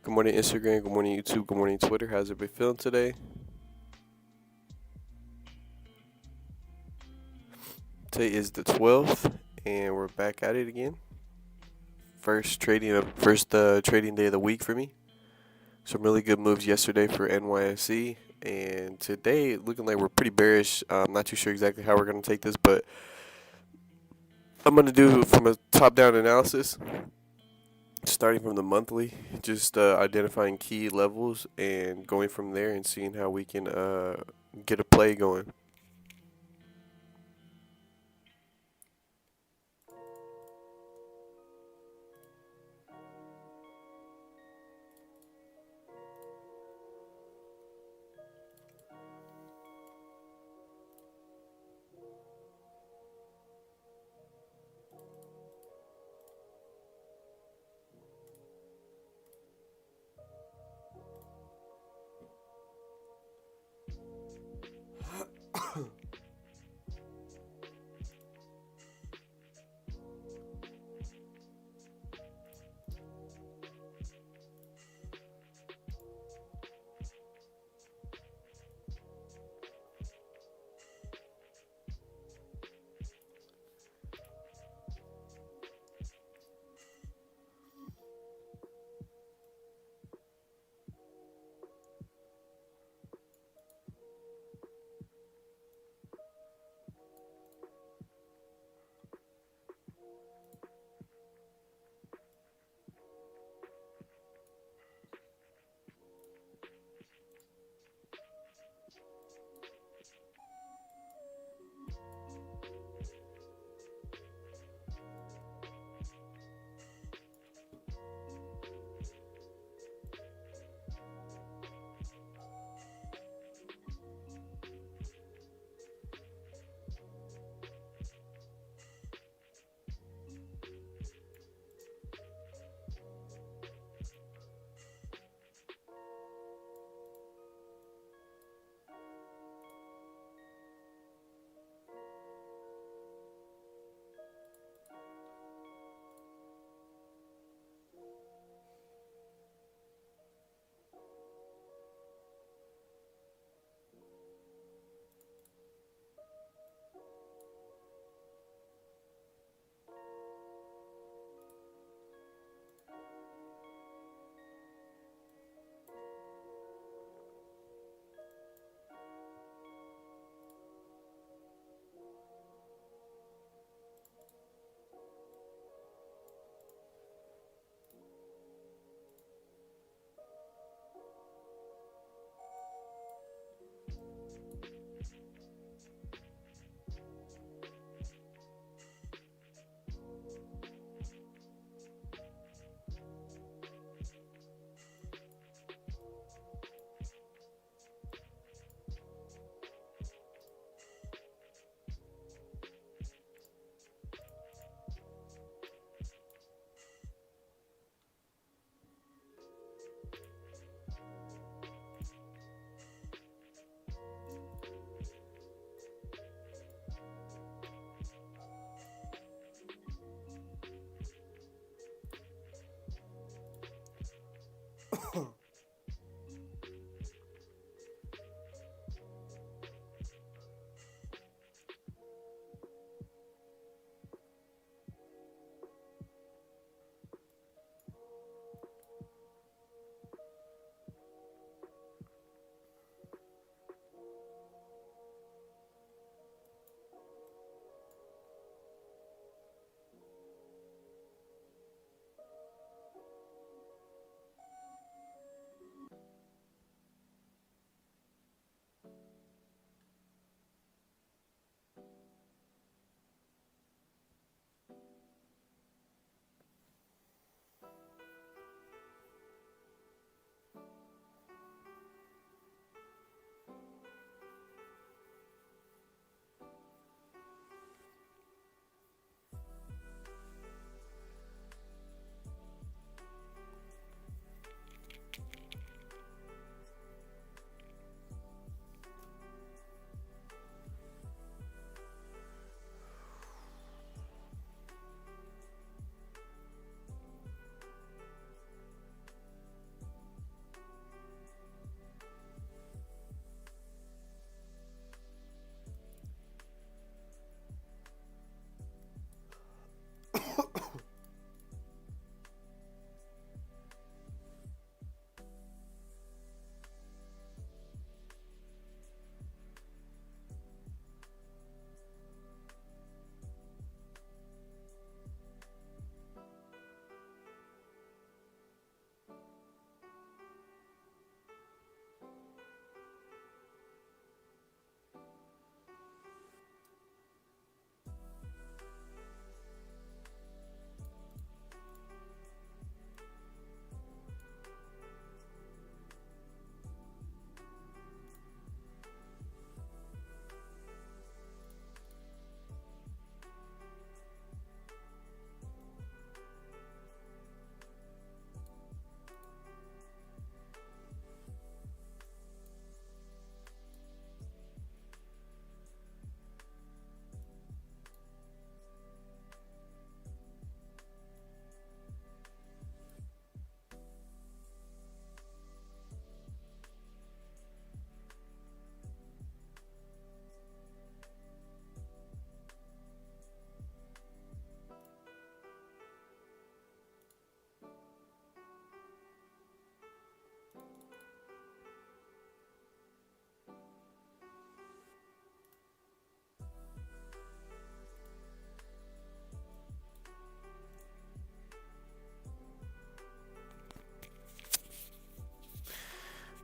Good morning, Instagram. Good morning, YouTube. Good morning, Twitter. How's everybody feeling today? Today is the 12th, and we're back at it again. First trading day of the week for me. Some really good moves yesterday for NYSE, and today looking like we're pretty bearish. I'm not too sure exactly how we're going to take this, but I'm going to do from a top-down analysis, starting from the monthly, just identifying key levels and going from there and seeing how we can get a play going.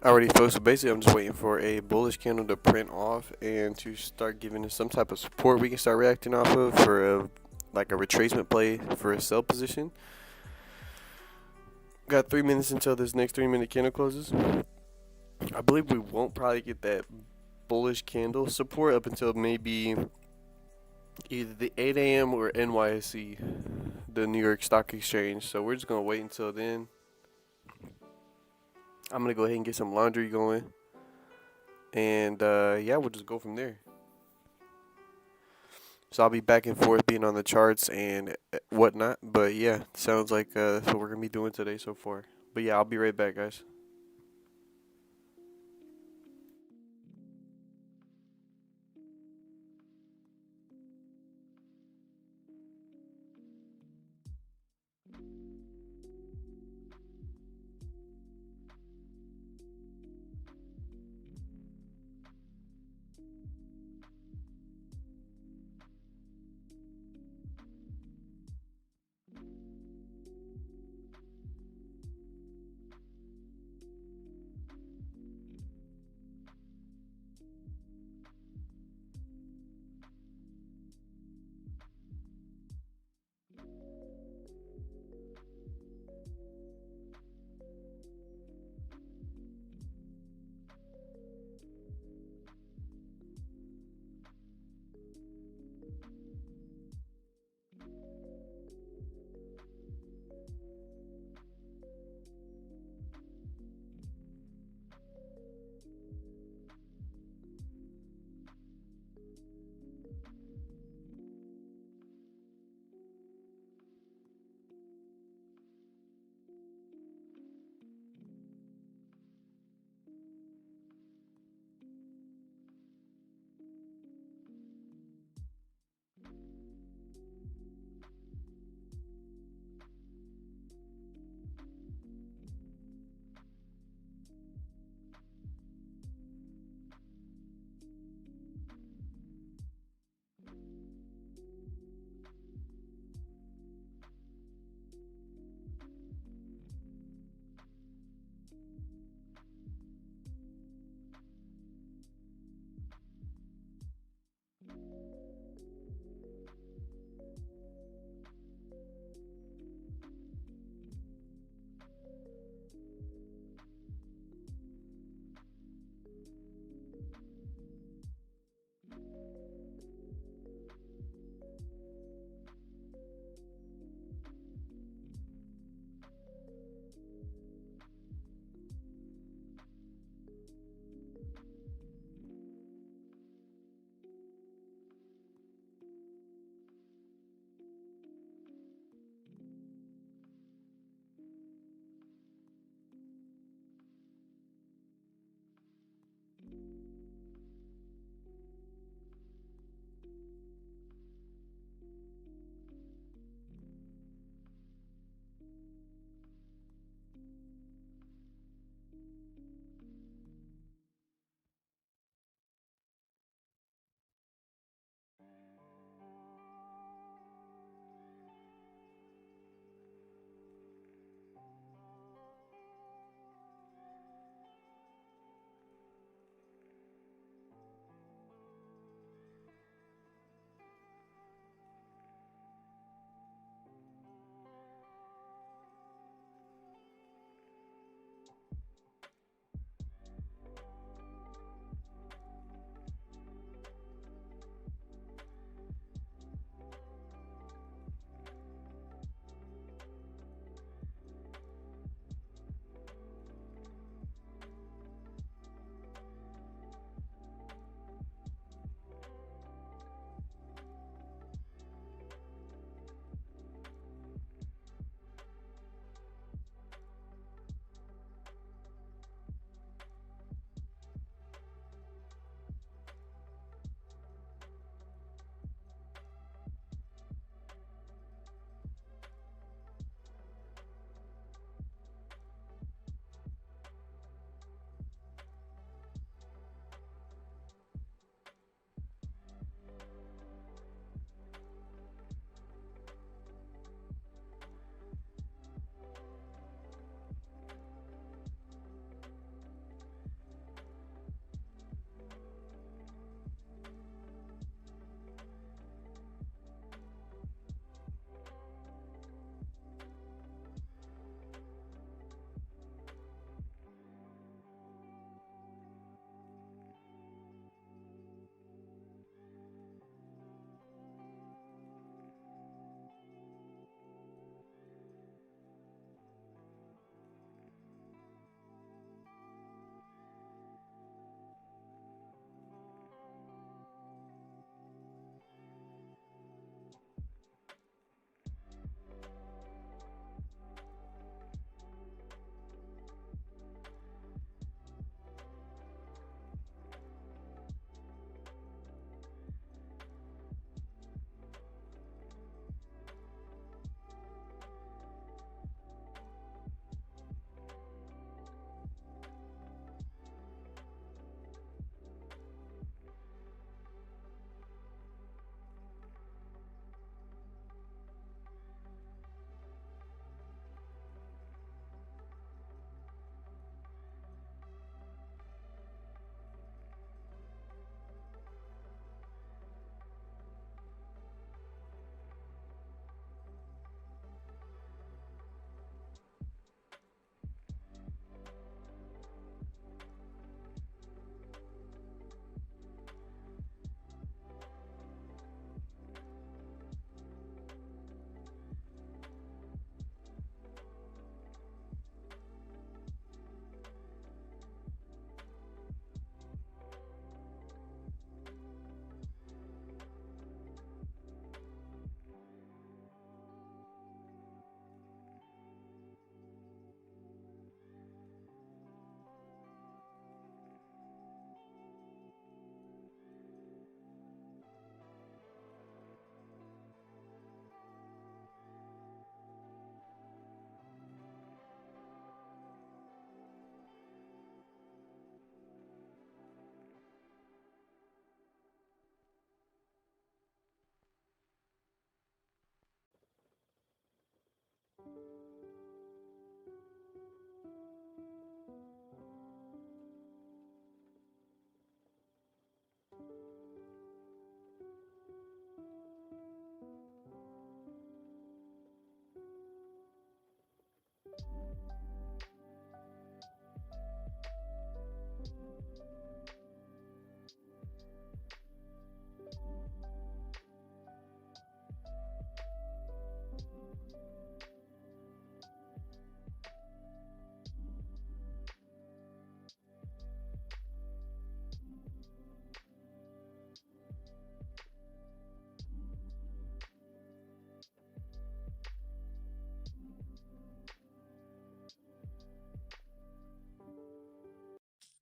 Alrighty, folks. So basically, I'm just waiting for a bullish candle to print off and to start giving us some type of support we can start reacting off of for like a retracement play for a sell position. Got 3 minutes until this next 3-minute candle closes. I believe we won't probably get that bullish candle support up until maybe either the 8 a.m. or NYSE, the New York Stock Exchange. So we're just gonna wait until then. I'm gonna go ahead and get some laundry going, and yeah, we'll just go from there. So I'll be back and forth being on the charts and whatnot. But yeah, sounds like that's what we're gonna be doing today so far. But yeah, I'll be right back, guys.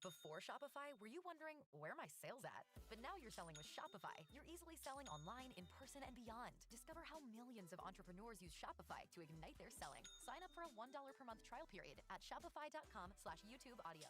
Before Shopify, were you wondering, where are my sales at? But now you're selling with Shopify. You're easily selling online, in person, and beyond. Discover how millions of entrepreneurs use Shopify to ignite their selling. Sign up for a $1 per month trial period at shopify.com/YouTube audio.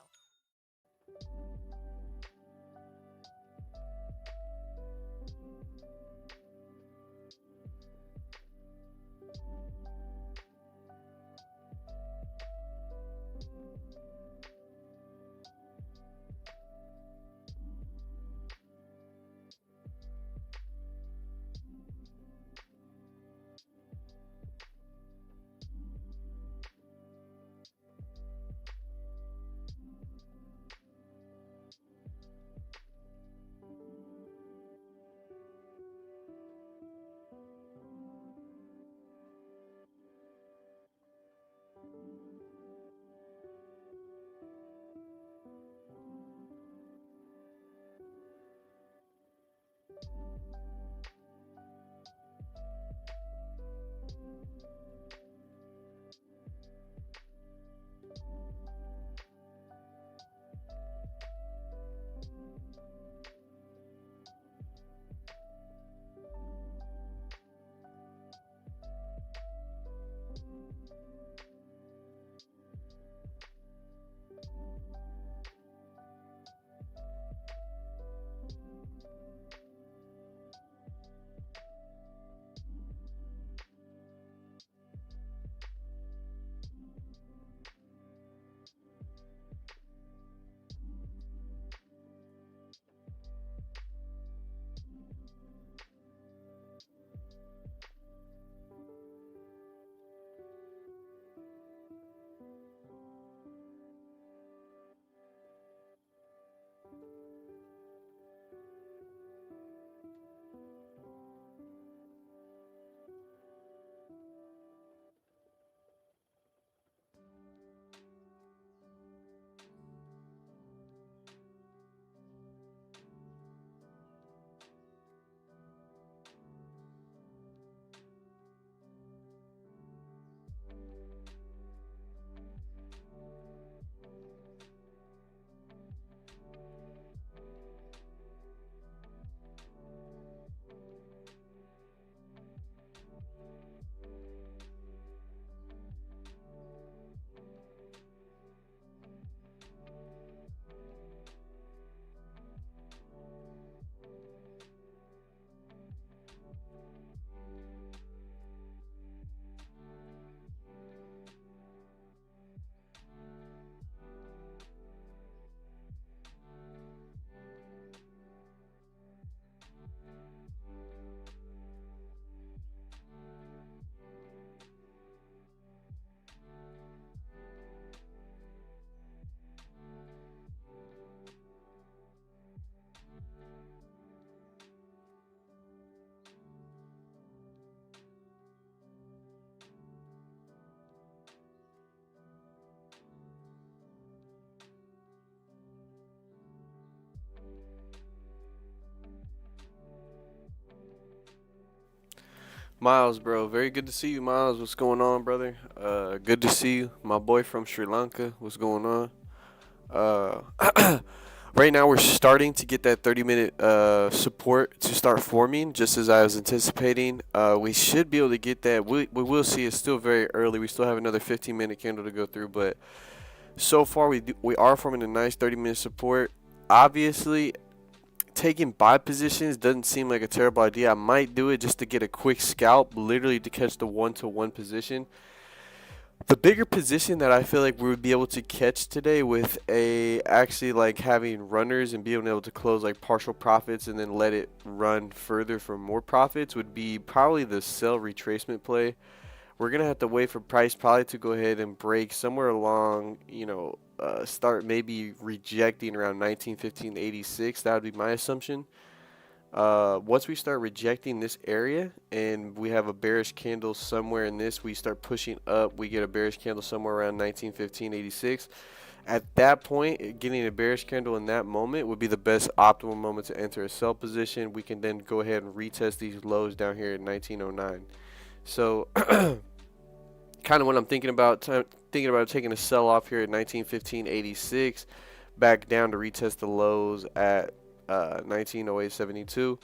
Miles, bro, very good to see you, Miles. What's going on, brother? Good to see you. My boy from Sri Lanka, what's going on? Right now we're starting to get that 30-minute support to start forming, just as I was anticipating. We should be able to get that. We will see. It's still very early. We still have another 15-minute candle to go through, but so far we are forming a nice 30-minute support. Obviously, taking buy positions doesn't seem like a terrible idea. I might do it just to get a quick scalp, literally to catch the one-to-one position. The bigger position that I feel like we would be able to catch today with actually like having runners and being able to close like partial profits and then let it run further for more profits would be probably the sell retracement play. We're gonna have to wait for price probably to go ahead and break somewhere along, start maybe rejecting around 1915.86. That would be my assumption. Once we start rejecting this area and we have a bearish candle somewhere in this, we start pushing up, we get a bearish candle somewhere around 1915.86. At that point, getting a bearish candle in that moment would be the best optimal moment to enter a sell position. We can then go ahead and retest these lows down here at 1909. So kind of what I'm thinking about taking a sell off here at 1915.86. back down to retest the lows at 1908.72.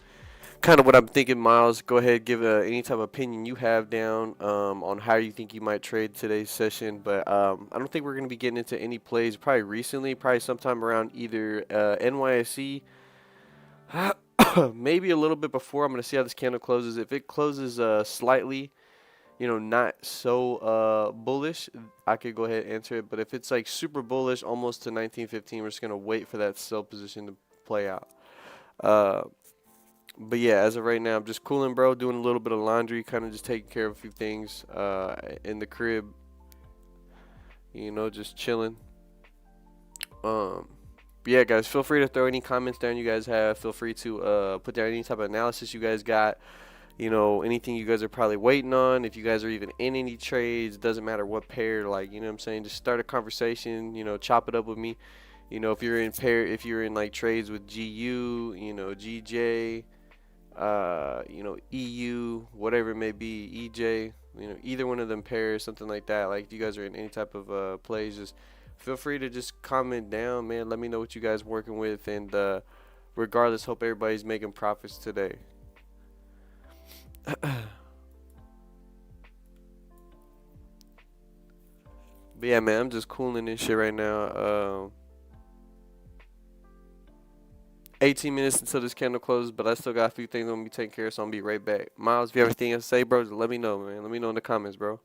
Kind of what I'm thinking, Miles. Go ahead, give any type of opinion you have down on how you think you might trade today's session. But I don't think we're going to be getting into any plays probably recently, probably sometime around either NYSE, maybe a little bit before. I'm going to see how this candle closes. If it closes slightly, not so bullish, I could go ahead and answer it. But if it's like super bullish, almost to 1915, we're just going to wait for that sell position to play out. But yeah, as of right now, I'm just cooling, bro. Doing a little bit of laundry, kind of just taking care of a few things in the crib. Just chilling. But yeah, guys, feel free to throw any comments down you guys have. Feel free to put down any type of analysis you guys got. Anything you guys are probably waiting on. If you guys are even in any trades, doesn't matter what pair. Like, what I'm saying, just start a conversation. Chop it up with me. If you're in like trades with GU, GJ. EU, whatever it may be, EJ, either one of them pairs, something like that. Like, if you guys are in any type of plays, just feel free to just comment down, man. Let me know what you guys working with, and regardless, hope everybody's making profits today. But yeah, man, I'm just cooling this shit right now. 18 minutes until this candle closes, but I still got a few things I'm gonna be taking care of, so I'm gonna be right back. Miles, if you have anything else to say, bro, just let me know, man. Let me know in the comments, bro.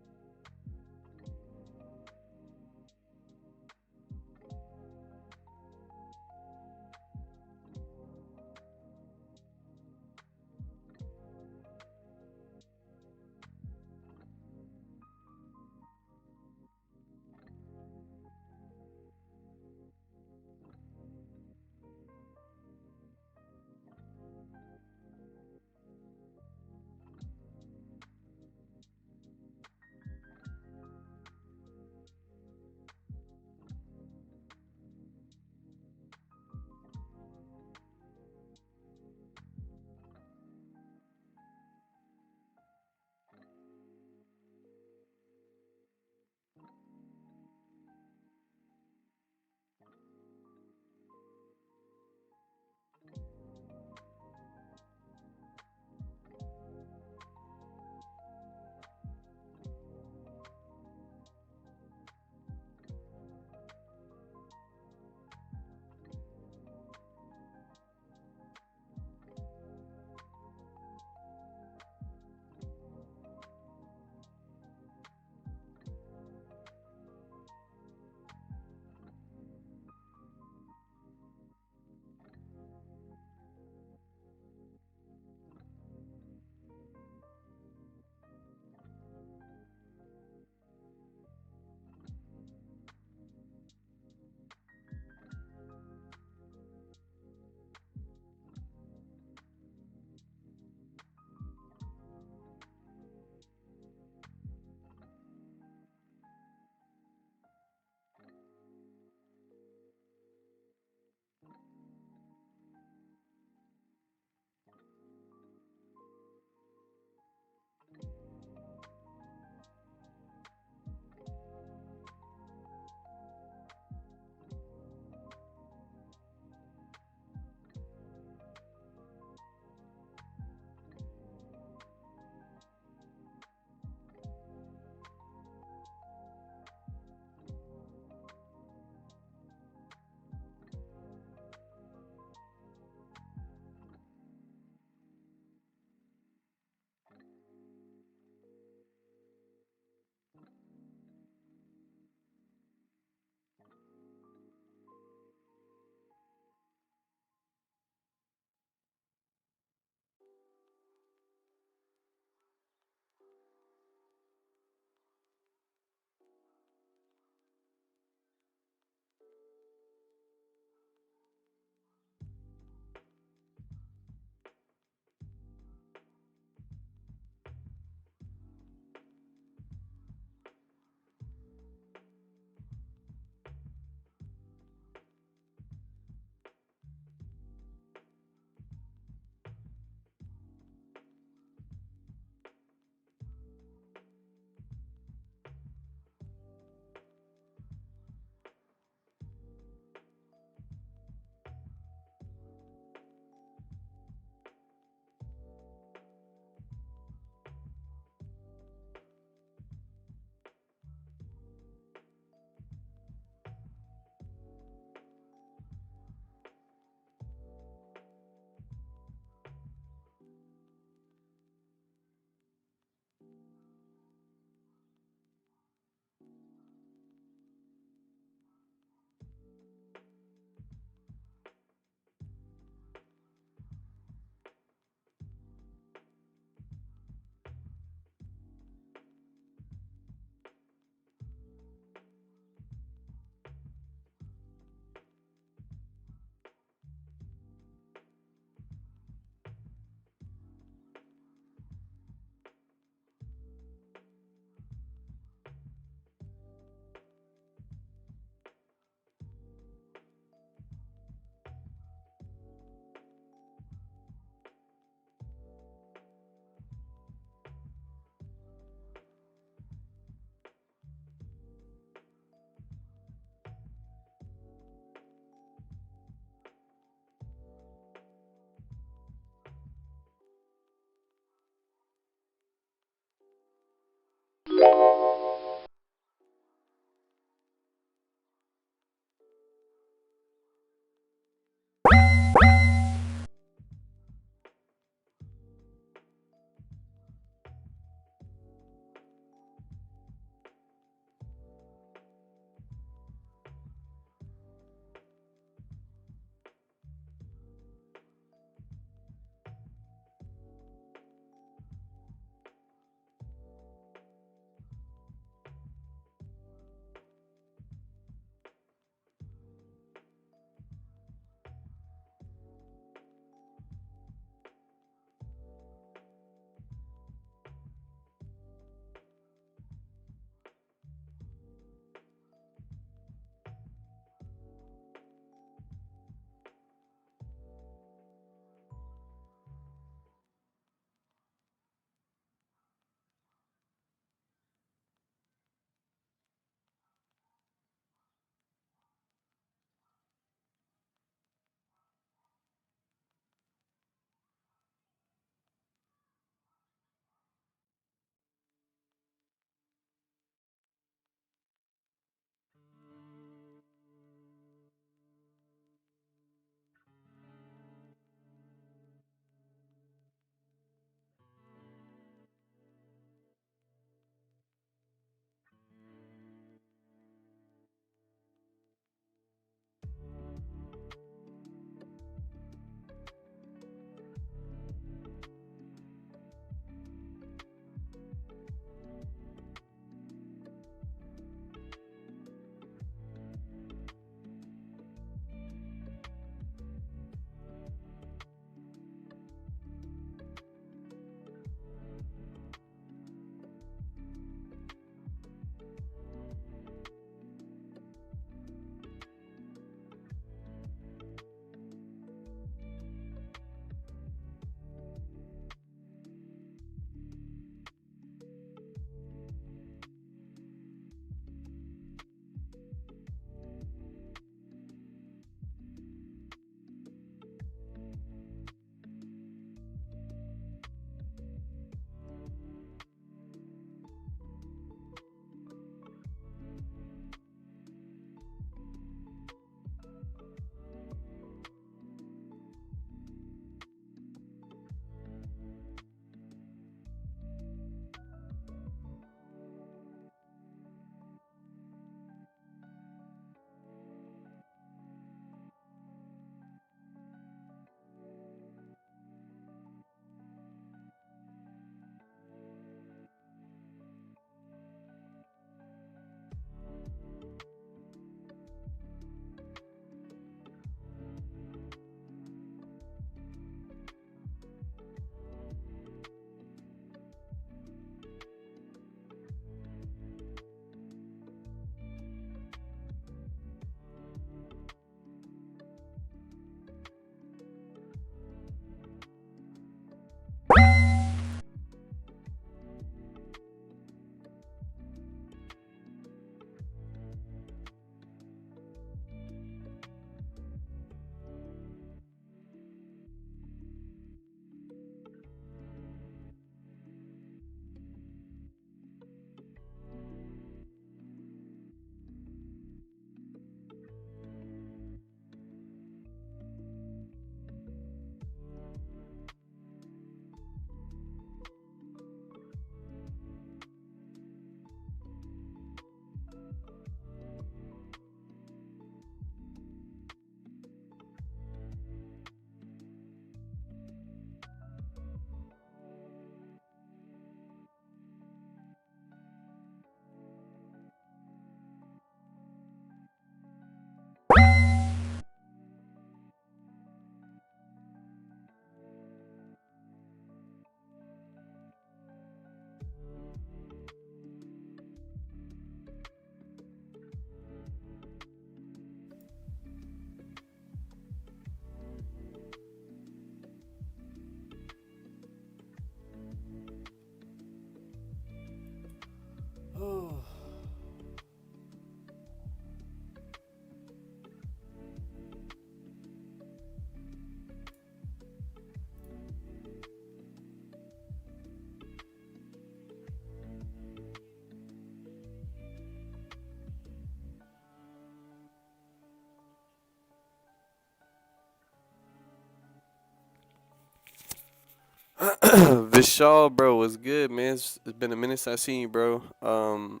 Vishal, bro, what's good, man? It's been a minute since I seen you, bro.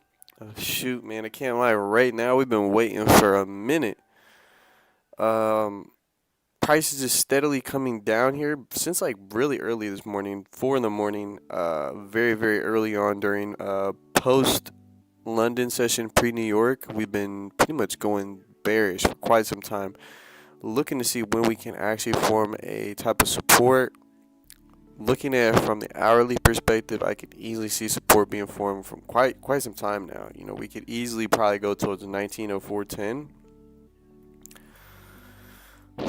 Shoot, man, I can't lie. Right now, we've been waiting for a minute. Um, Prices is steadily coming down here since like really early this morning, 4 in the morning. Very very early on during post London session, pre New York. We've been pretty much going bearish for quite some time, looking to see when we can actually form a type of support. Looking at it from the hourly perspective, I could easily see support being formed from quite some time now. You know, we could easily probably go towards the 190410,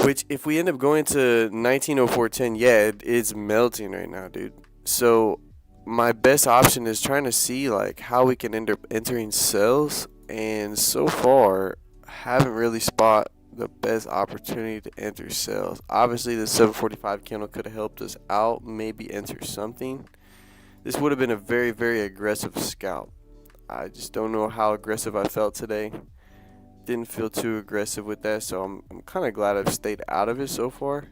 which if we end up going to 190410, yeah, it's melting right now, dude. So my best option is trying to see like how we can end up entering sales, and so far haven't really spot the best opportunity to enter sales. Obviously, the 745 candle could have helped us out, maybe enter something. This would have been a very, very aggressive scalp. I just don't know how aggressive I felt today. Didn't feel too aggressive with that, so I'm kind of glad I've stayed out of it so far,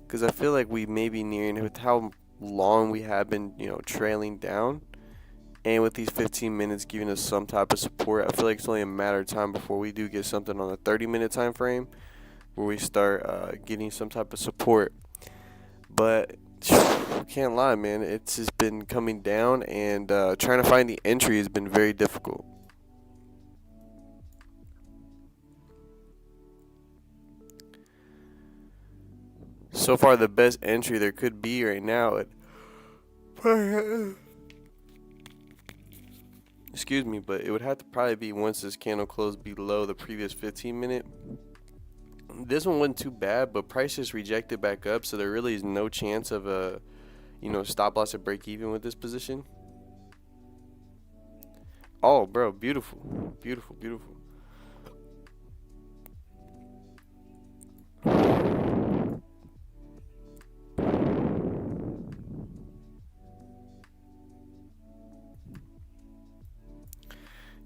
because I feel like we may be nearing with how long we have been, trailing down, and with these 15 minutes giving us some type of support. I feel like it's only a matter of time before we do get something on the 30-minute time frame where we start getting some type of support. But can't lie, man, it's just been coming down, and trying to find the entry has been very difficult. So far, the best entry there could be right now excuse me, but it would have to probably be once this candle closed below the previous 15-minute. This one wasn't too bad, but price just rejected back up, so there really is no chance of a, stop loss or break even with this position. Oh, bro, beautiful, beautiful, beautiful.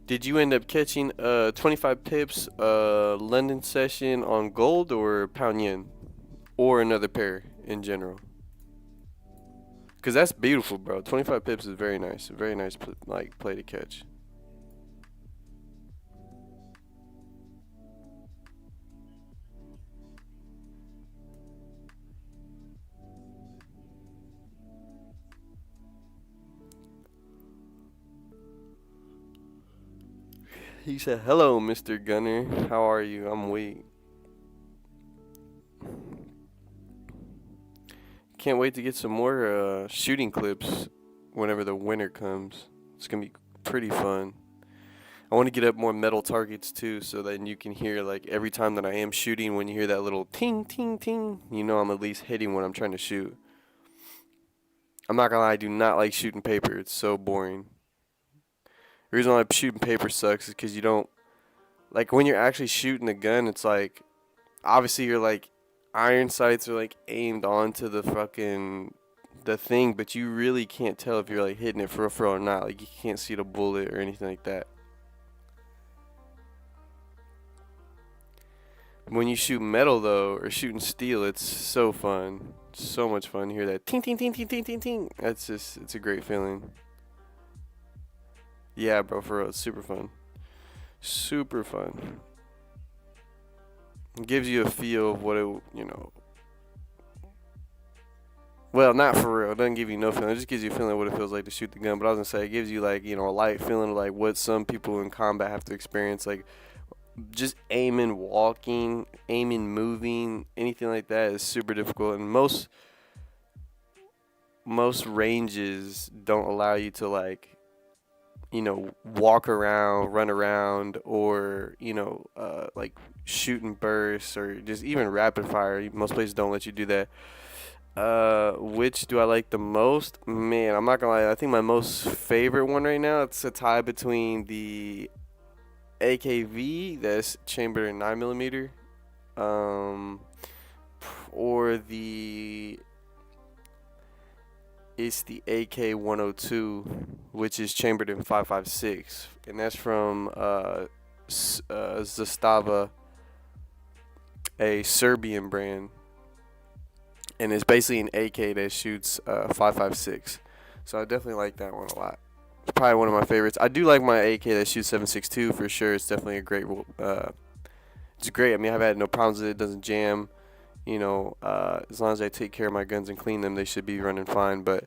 Did you end up catching 25 pips London session on gold or pound yen, or another pair in general? Because that's beautiful, bro. 25 pips is very nice. Very nice play to catch. He said, "Hello, Mr. Gunner. How are you? I'm weak. Can't wait to get some more shooting clips whenever the winter comes. It's gonna be pretty fun. I want to get up more metal targets too, so then you can hear like every time that I am shooting, when you hear that little ting ting ting, I'm at least hitting what I'm trying to shoot. I'm not gonna lie, I do not like shooting paper. It's so boring. The reason why shooting paper sucks is because you don't, like, when you're actually shooting a gun, it's like, obviously your like iron sights are like aimed onto the thing, but you really can't tell if you're like hitting it for real or not. Like, you can't see the bullet or anything like that. When you shoot metal though, or shooting steel, it's so fun. So much fun. You hear that ting ting ting ting ting ting ting. It's a great feeling. Yeah, bro, for real, it's super fun. Super fun. It gives you a feel of what it. Well, not for real. It doesn't give you no feeling. It just gives you a feeling of what it feels like to shoot the gun. But I was gonna say, it gives you like, a light feeling of like what some people in combat have to experience. Like, just aiming, walking, aiming, moving, anything like that is super difficult. And most ranges don't allow you to like, walk around, run around, or like shoot and burst, or just even rapid fire. Most places don't let you do that. Which do I like the most? Man, I'm not gonna lie. I think my most favorite one right now, it's a tie between the AKV, that's chambered in 9mm, or it's the AK-102, which is chambered in 5.56, and that's from Zastava, a Serbian brand. and it's basically an AK that shoots 5.56. So I definitely like that one a lot. It's probably one of my favorites. I do like my AK that shoots 7.62 for sure. It's definitely a great. It's great. I mean, I've had no problems with it. It doesn't jam. You know, as long as I take care of my guns and clean them, they should be running fine. But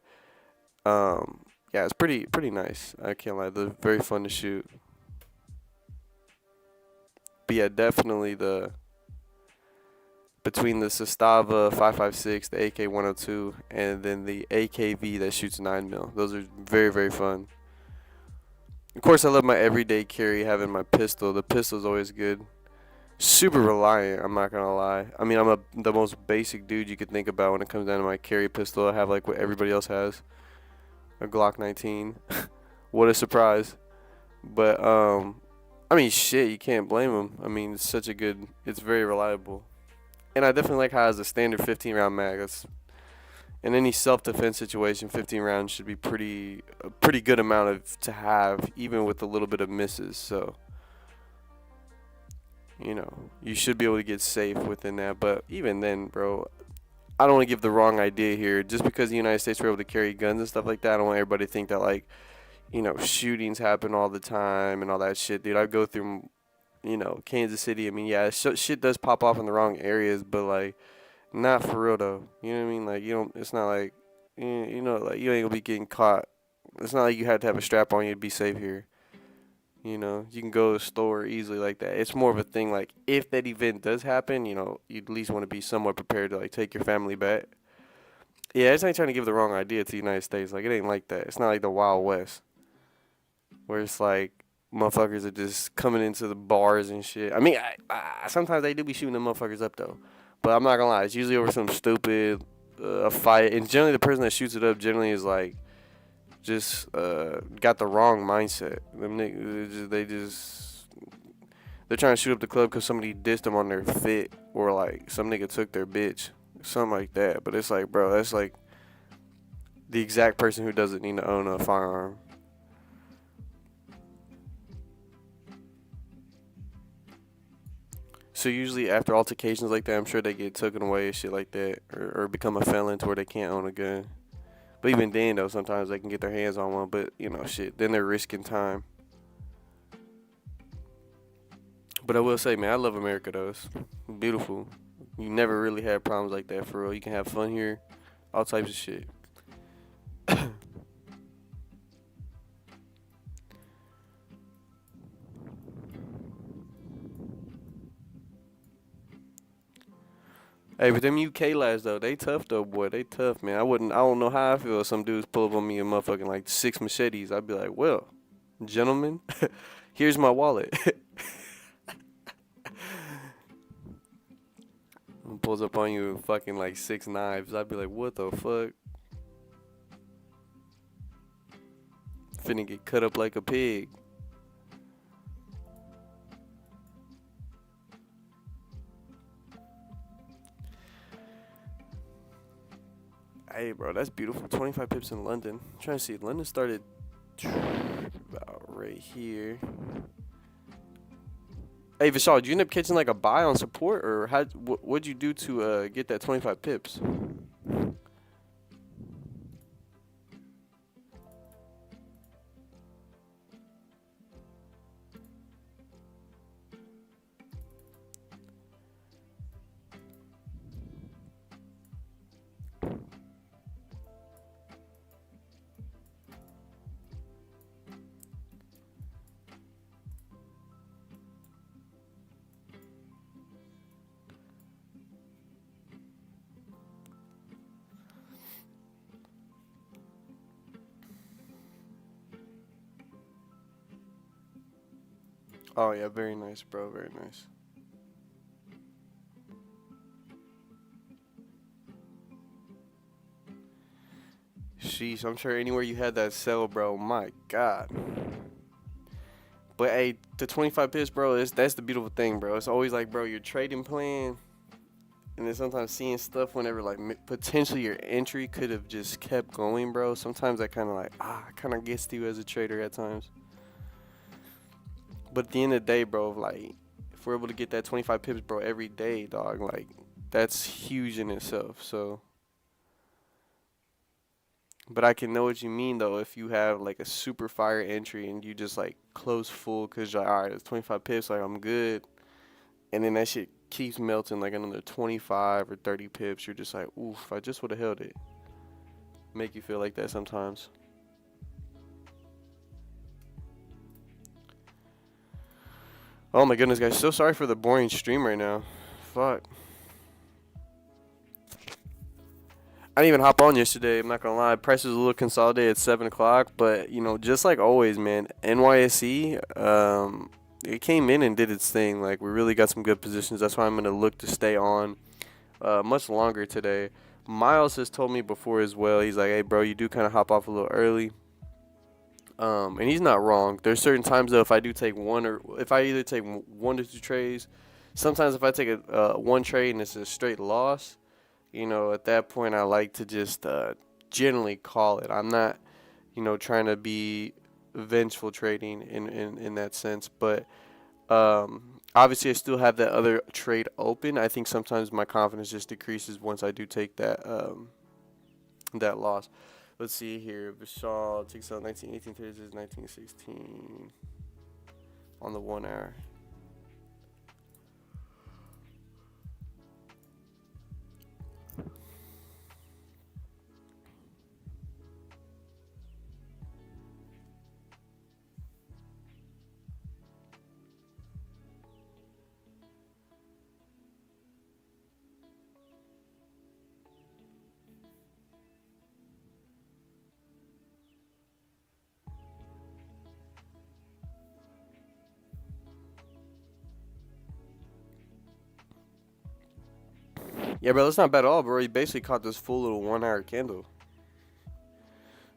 yeah, it's pretty nice. I can't lie. They're very fun to shoot. But yeah, definitely between the Sestava 5.56, the AK 102, and then the AKV that shoots 9mm. Those are very fun. Of course, I love my everyday carry, having my pistol. The pistol's always good. Super reliant, I'm not gonna lie. I mean, I'm the most basic dude you could think about when it comes down to my carry pistol. I have like what everybody else has, a Glock 19. What a surprise. But I mean, shit, you can't blame them. I mean, it's very reliable. And I definitely like how it has a standard 15 round mag. In any self-defense situation, 15 rounds should be a pretty good amount to have, even with a little bit of misses. So, you know, you should be able to get safe within that. But even then, bro, I don't want to give the wrong idea here. Just because the United States were able to carry guns and stuff like that, I don't want everybody to think that, like, you know, shootings happen all the time and all that shit, dude. I go through, you know, Kansas City. I mean, yeah, shit does pop off in the wrong areas, but, like, not for real, though. You know what I mean? Like, it's not like, you know, like, you ain't gonna be getting caught. It's not like you had to have a strap on you to be safe here. You know, you can go to the store easily like that. It's more of a thing, like, if that event does happen, you know, you at least want to be somewhat prepared to, like, take your family back. Yeah, it's not trying to give the wrong idea to the United States. Like, it ain't like that. It's not like the Wild West, where it's like motherfuckers are just coming into the bars and shit. I mean, sometimes they do be shooting them motherfuckers up though, but I'm not gonna lie, it's usually over some stupid a fight, and generally the person that shoots it up generally is like just got the wrong mindset. Them niggas, they're trying to shoot up the club because somebody dissed them on their fit, or like some nigga took their bitch, something like that. But it's like, bro, that's like the exact person who doesn't need to own a firearm. So usually after altercations like that, I'm sure they get taken away and shit like that, or become a felon to where they can't own a gun. But even then, though, sometimes they can get their hands on one. But you know, shit, then they're risking time. But I will say, man, I love America though. It's beautiful. You never really had problems like that for real. You can have fun here, all types of shit. Hey, but them UK lads though, they tough though, boy. They tough, man. I don't know how I feel if some dudes pull up on me and motherfucking like 6 machetes. I'd be like, well, gentlemen, here's my wallet. Pulls up on you with fucking like 6 knives. I'd be like, what the fuck? Finna get cut up like a pig. Hey, bro, that's beautiful. 25 pips in London. I'm trying to see. London started about right here. Hey, Vishal, did you end up catching like a buy on support, or what'd you do to get that 25 pips? Oh yeah, very nice, bro. Very nice. Sheesh, I'm sure anywhere you had that sell, bro. My God. But hey, the 25 pips, bro. That's the beautiful thing, bro. It's always like, bro, your trading plan, and then sometimes seeing stuff whenever like potentially your entry could have just kept going, bro. Sometimes that kind of like kind of gets to you as a trader at times. But at the end of the day, bro, like, if we're able to get that 25 pips, bro, every day, dog, like, that's huge in itself. So, But I can know what you mean though if you have like a super fire entry and you just like close full because you're like, all right, it's 25 pips, like I'm good. And then that shit keeps melting like another 25 or 30 pips. You're just like, oof, I just would have held it. Make you feel like that sometimes. Oh my goodness, guys. So sorry for the boring stream right now. Fuck. I didn't even hop on yesterday. I'm not gonna lie. Price was a little consolidated at 7 o'clock, but you know, just like always, man. NYSE, it came in and did its thing. Like we really got some good positions. That's why I'm gonna look to stay on much longer today. Miles has told me before as well. He's like, "Hey, bro, you do kind of hop off a little early." And he's not wrong. There's certain times though, if I do take if I either take 1 to 2 trades, sometimes if I take a one trade and it's a straight loss, you know, at that point I like to just generally call it. I'm not, you know, trying to be vengeful trading in that sense, but obviously I still have that other trade open. I think sometimes my confidence just decreases once I do take that loss. Let's see here. Vishal takes out 1918 Thursdays 1916 on the 1 hour. Yeah, bro, that's not bad at all, bro. He basically caught this full little 1 hour candle.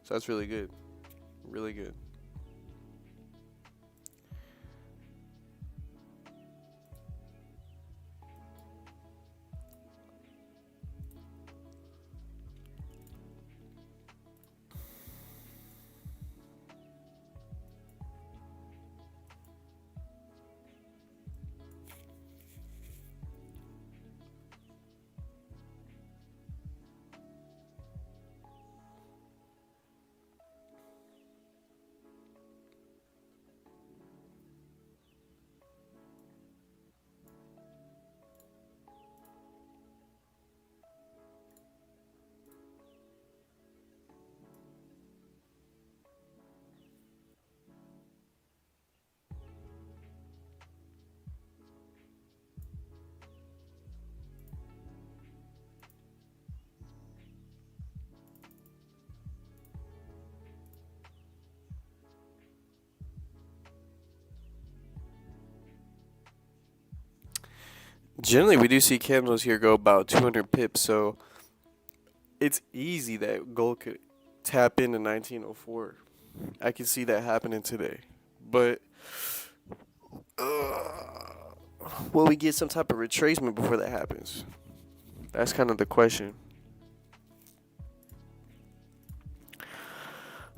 So that's really good. Really good. Generally, we do see candles here go about 200 pips, so it's easy that gold could tap into 1904. I can see that happening today. But will we get some type of retracement before that happens? That's kind of the question.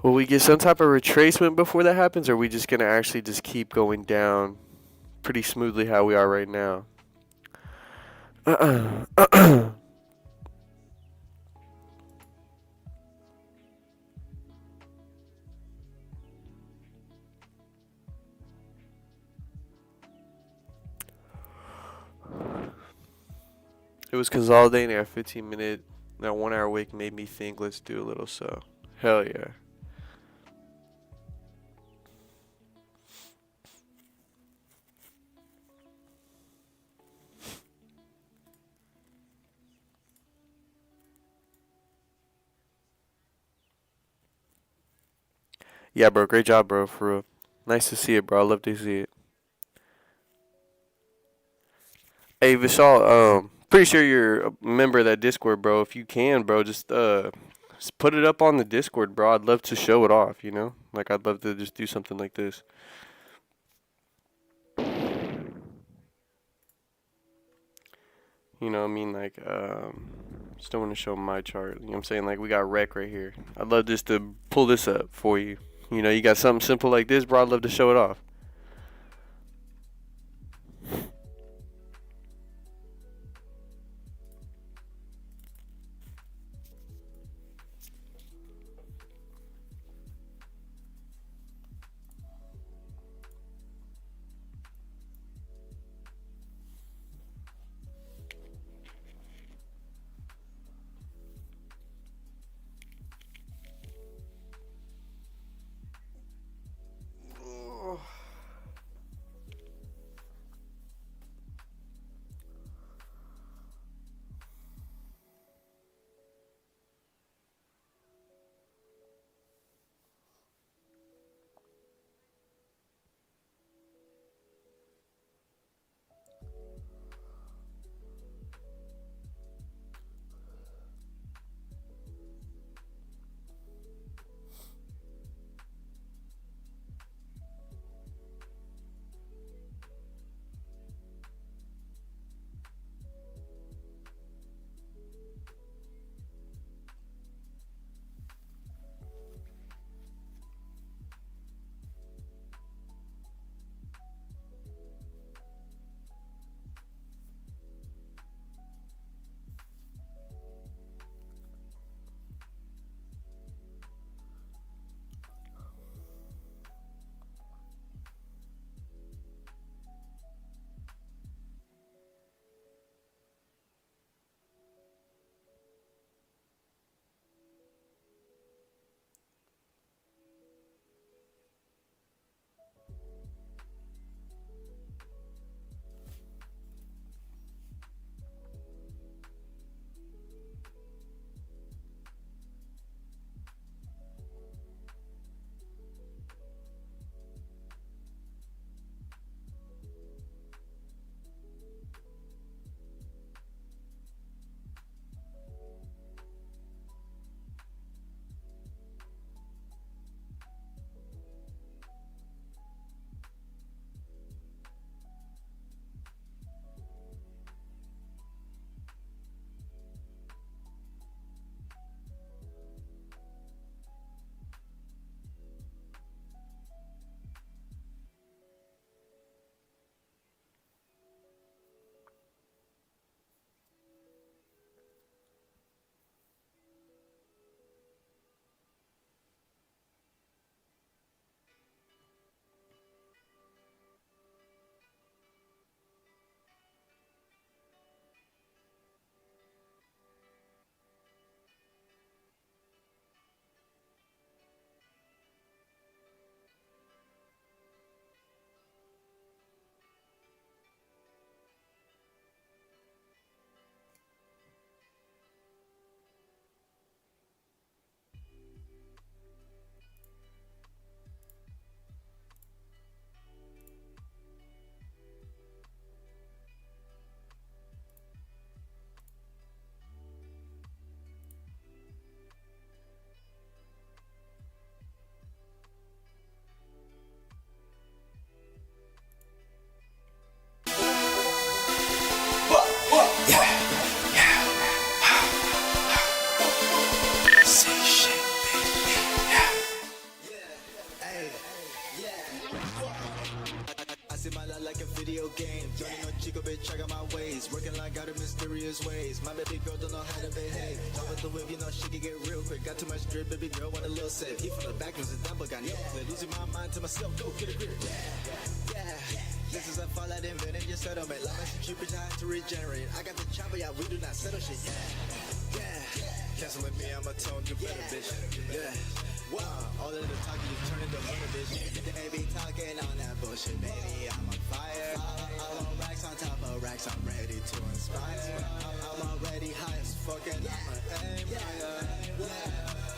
Will we get some type of retracement before that happens, or are we just going to actually just keep going down pretty smoothly how we are right now? It was consolidating at 15-minute. That 1 hour wick made me think, let's do a little so. Hell yeah. Yeah, bro. Great job, bro. For real. Nice to see it, bro. I love to see it. Hey, Vishal, pretty sure you're a member of that Discord, bro. If you can, bro, just put it up on the Discord, bro. I'd love to show it off, you know? Like, I'd love to just do something like this. You know what I mean? Like, just don't want to show my chart. You know what I'm saying? Like, we got rec right here. I'd love just to pull this up for you. You know, you got something simple like this, bro. I'd love to show it off. bitch, I got my ways. Working like out of mysterious ways. My baby girl don't know how to behave. Top of the whip, you know she can get real quick. Got too much drip, baby girl want a little sip. He from the back, was a double, got no clip. Losing my mind to myself, go get a grip. Yeah. This is a fall I invented your settlement. Love us cheap, bitch, I had to regenerate. I got the chopper, yeah, we do not settle shit. Yeah. Canceling me, I'm a tone, you better, bitch. Yeah. Wow, all of the talking you turn into money, bitch. They be talking on that bullshit, baby. I'm on fire. I'm on racks on top of racks. I'm ready to inspire. I'm already high as fuck and I'm an aim higher.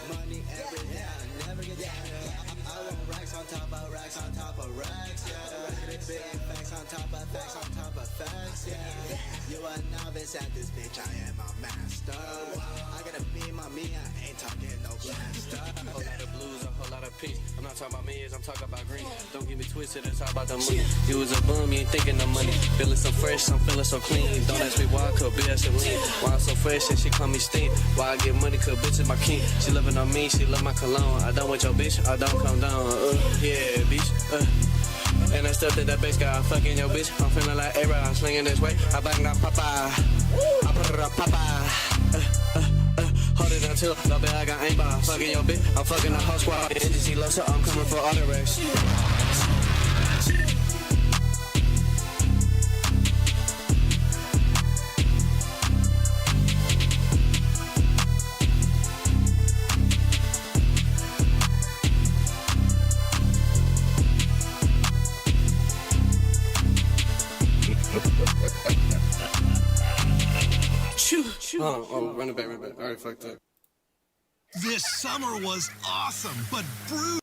Money every day, I never get tired. I want racks on top of racks on top of racks. Yeah, big facts on top of facts on top of facts. Yeah, you a novice at this bitch. I am a master. I gotta be my me. I ain't talking no blaster. A whole lot of blues, a whole lot of peace. I'm not talking about millions, I'm talking about green. Don't get me twisted, it's all about the money. You was a bum, you ain't thinking of money. Feeling so fresh, I'm feeling so clean. Don't ask me why, cause bitch, I'm lean. Why I'm so fresh and she call me stink. Why I get money, cause bitch is my king. She loving on me, she love my cologne. I done with your bitch, I don't come down. Yeah, bitch, And I still think that bass guy, I'm fucking your bitch. I'm feeling like A-Rod, I'm slinging this way. I bang that Popeye. I put it up Popeye. Hold it until no bad, I got aimbot. Fucking your bitch, I'm fucking the whole squad. NGC low, so I'm coming for all the racks. Oh, run it back. All right, fucked up. This summer was awesome, but brutal.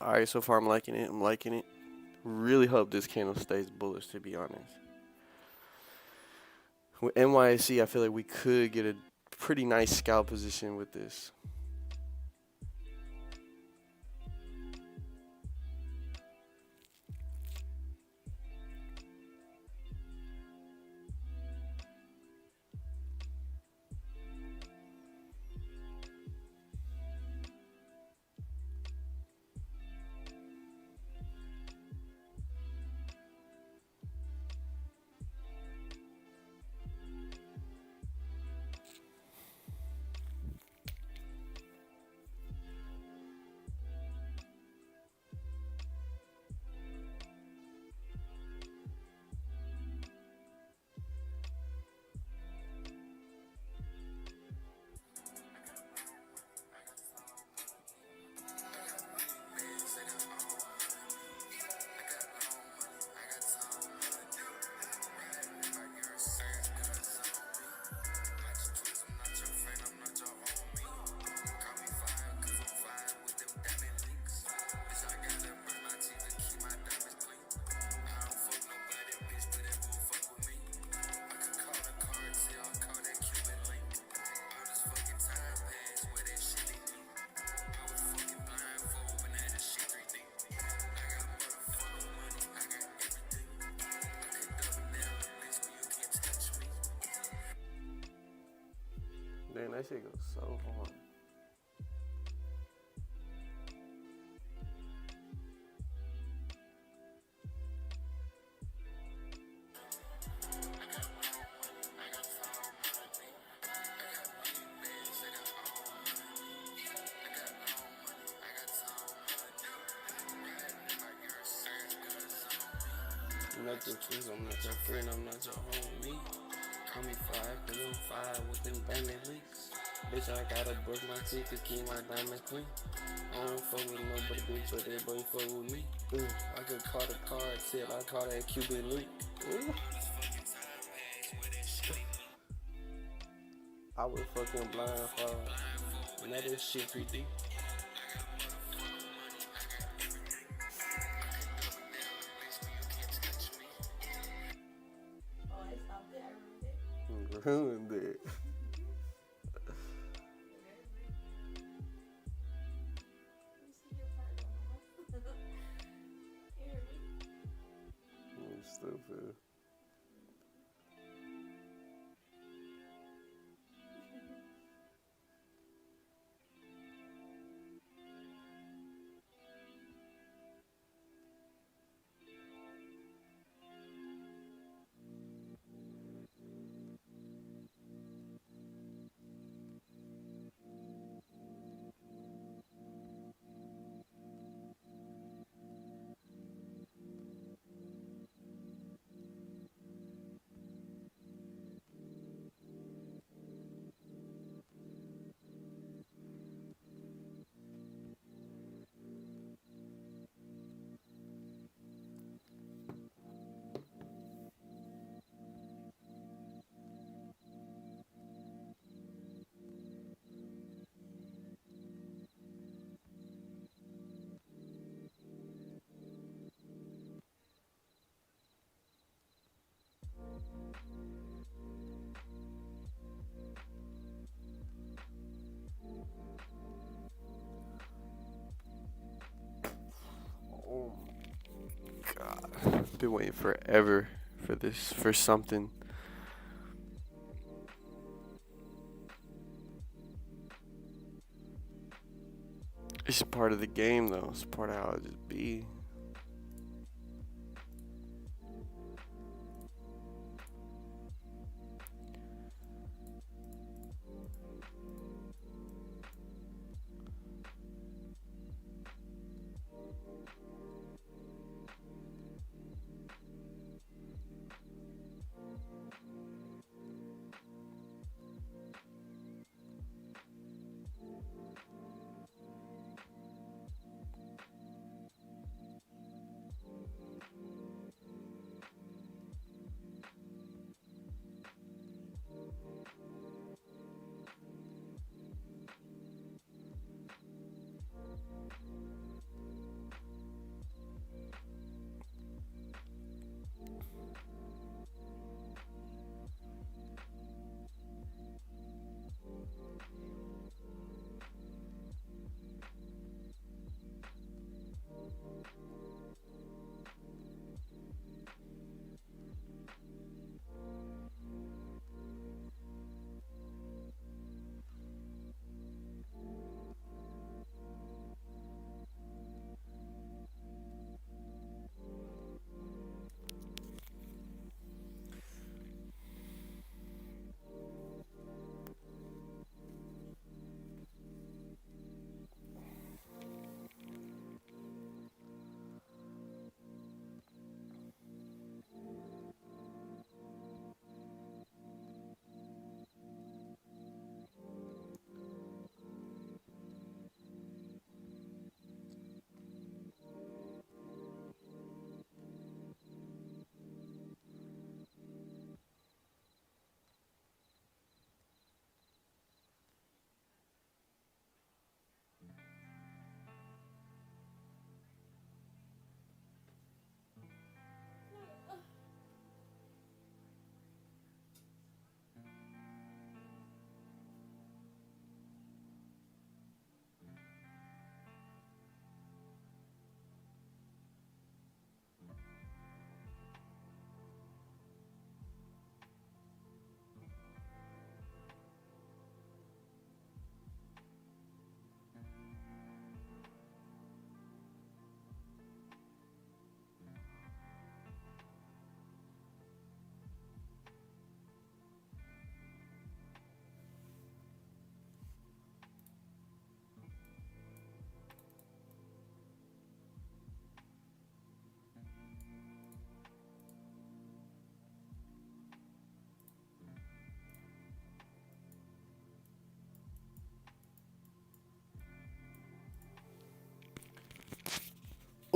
Alright, so far I'm liking it. Really hope this candle stays bullish, to be honest. With NYSE, I feel like we could get a pretty nice scalp position with this. Dang, that shit goes so hard. I'm not your friend, I'm not your friend, I'm not your homie. Call me 5, cause I'm 5 with them diamond leaks. Bitch, I gotta brush my teeth to keep my diamond clean. I don't fuck with nobody, bitch, but everybody fuck with me. I could call the card till I call that Cuban link. I was fucking blindfold. Now this shit 3D. Ruined it. I'm stupid. Oh my god. Been waiting forever for this, for something. It's part of the game though. It's part of how it just be.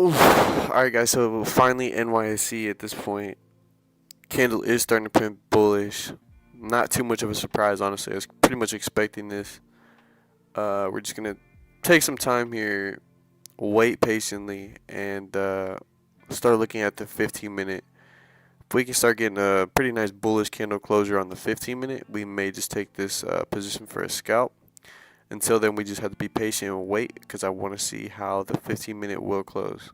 Oof. Alright guys, so finally NYSE at this point. Candle is starting to print bullish. Not too much of a surprise, honestly. I was pretty much expecting this. We're just gonna take some time here, wait patiently, and start looking at the 15-minute. If we can start getting a pretty nice bullish candle closure on the 15-minute, we may just take this position for a scalp. Until then, we just have to be patient and wait, because I want to see how the 15-minute will close.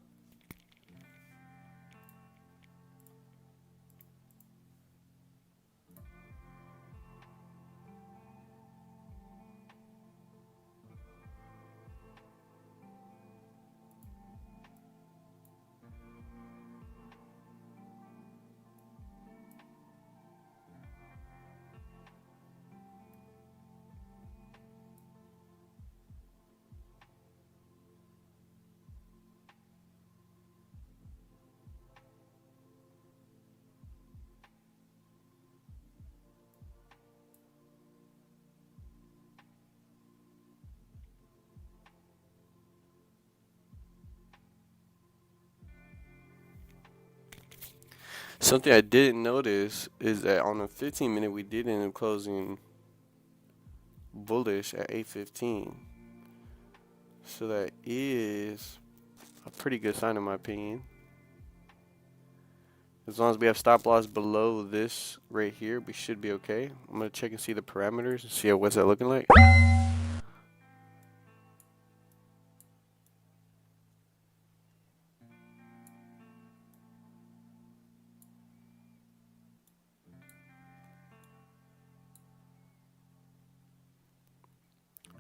Something I didn't notice is that on the 15-minute, we did end up closing bullish at 8:15. So that is a pretty good sign in my opinion. As long as we have stop loss below this right here, we should be okay. I'm going to check and see the parameters and see what's that looking like.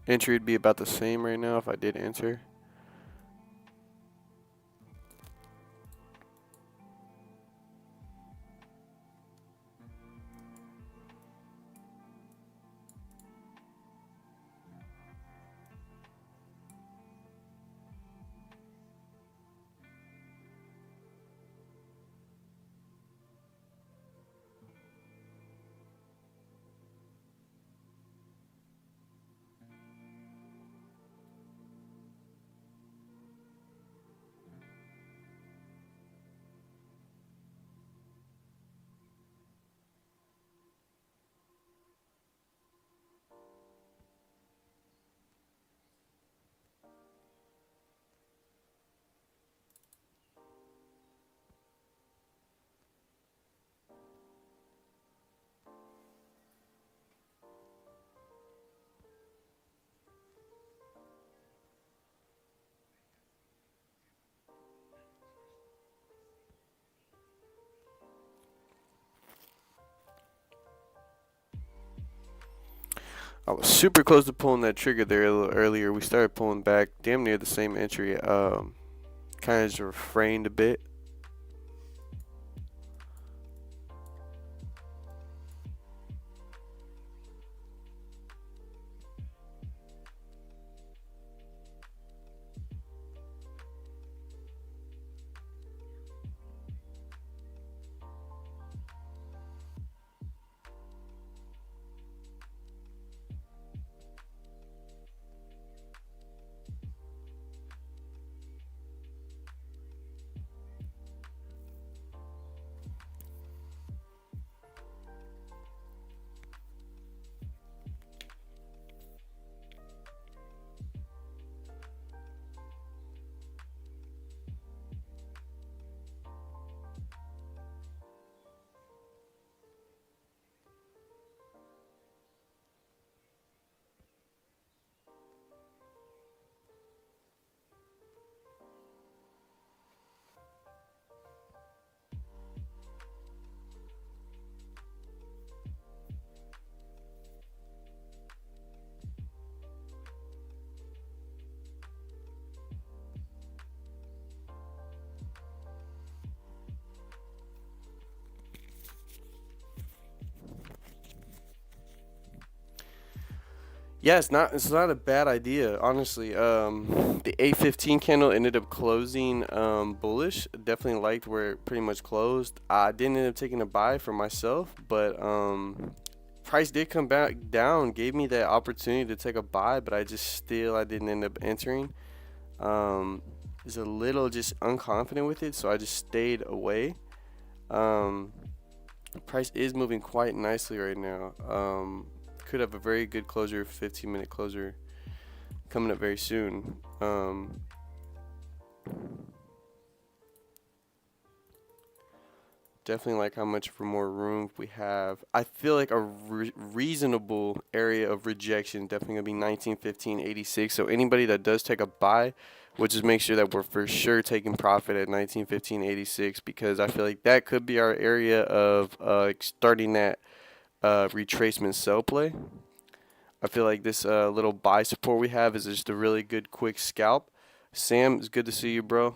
Entry would be about the same right now if I did enter. I was super close to pulling that trigger there a little earlier. We started pulling back damn near the same entry. Kind of just refrained a bit. Yeah, it's not a bad idea, honestly. The 8:15 candle ended up closing bullish. Definitely liked where it pretty much closed. I didn't end up taking a buy for myself, but price did come back down, gave me that opportunity to take a buy, but I didn't end up entering. is a little just unconfident with it, so I just stayed away. The price is moving quite nicely right now. Could have a very good closure, 15-minute closure coming up very soon. Definitely like how much for more room we have. I feel like a reasonable area of rejection definitely gonna be 1915.86. So anybody that does take a buy, we'll just make sure that we're for sure taking profit at 1915.86, because I feel like that could be our area of starting that retracement sell play. I feel like this little buy support we have is just a really good quick scalp. Sam, it's good to see you, bro.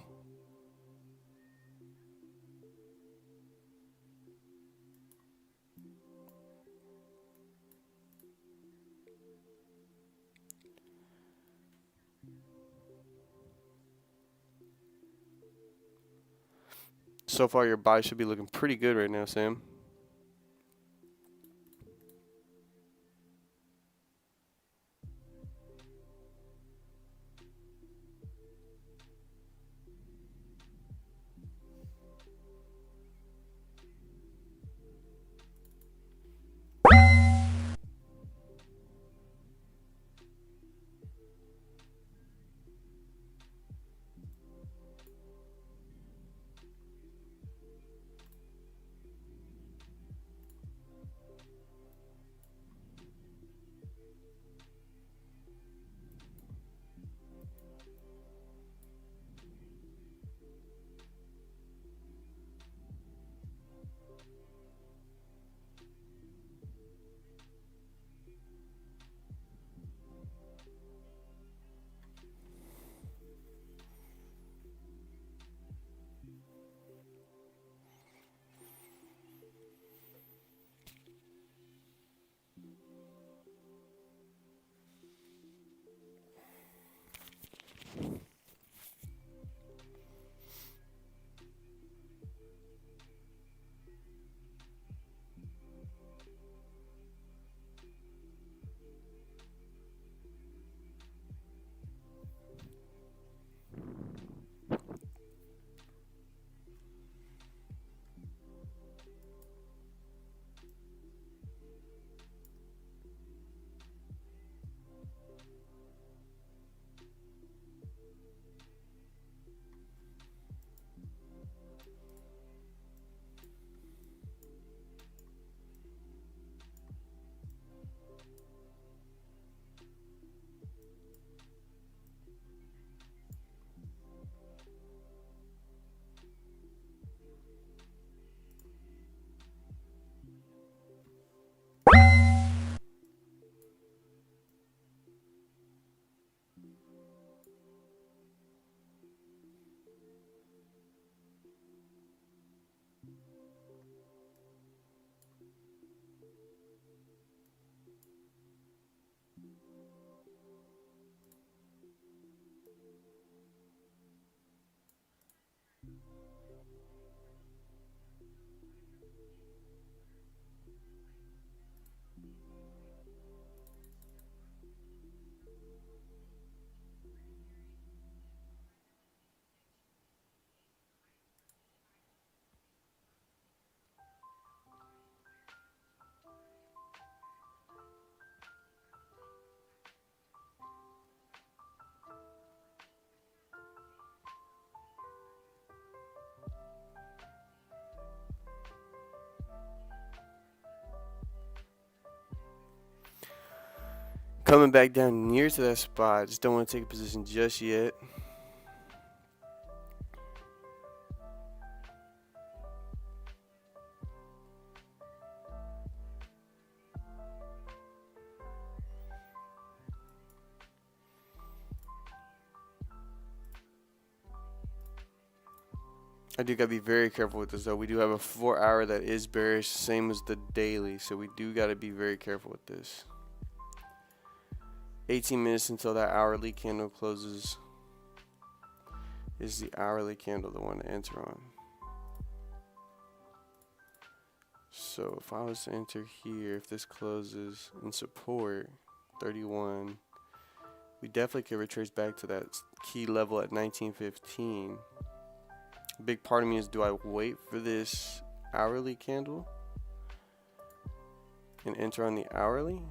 So far, your buy should be looking pretty good right now, Sam. Coming back down near to that spot. Just don't want to take a position just yet. I do gotta be very careful with this though. We do have a 4-hour that is bearish, same as the daily, so we do gotta be very careful with this. 18 minutes until that hourly candle closes. Is the hourly candle the one to enter on? So if I was to enter here, if this closes in support 31, We definitely could retrace back to that key level at 1915. Big part of me is, do I wait for this hourly candle and enter on the hourly?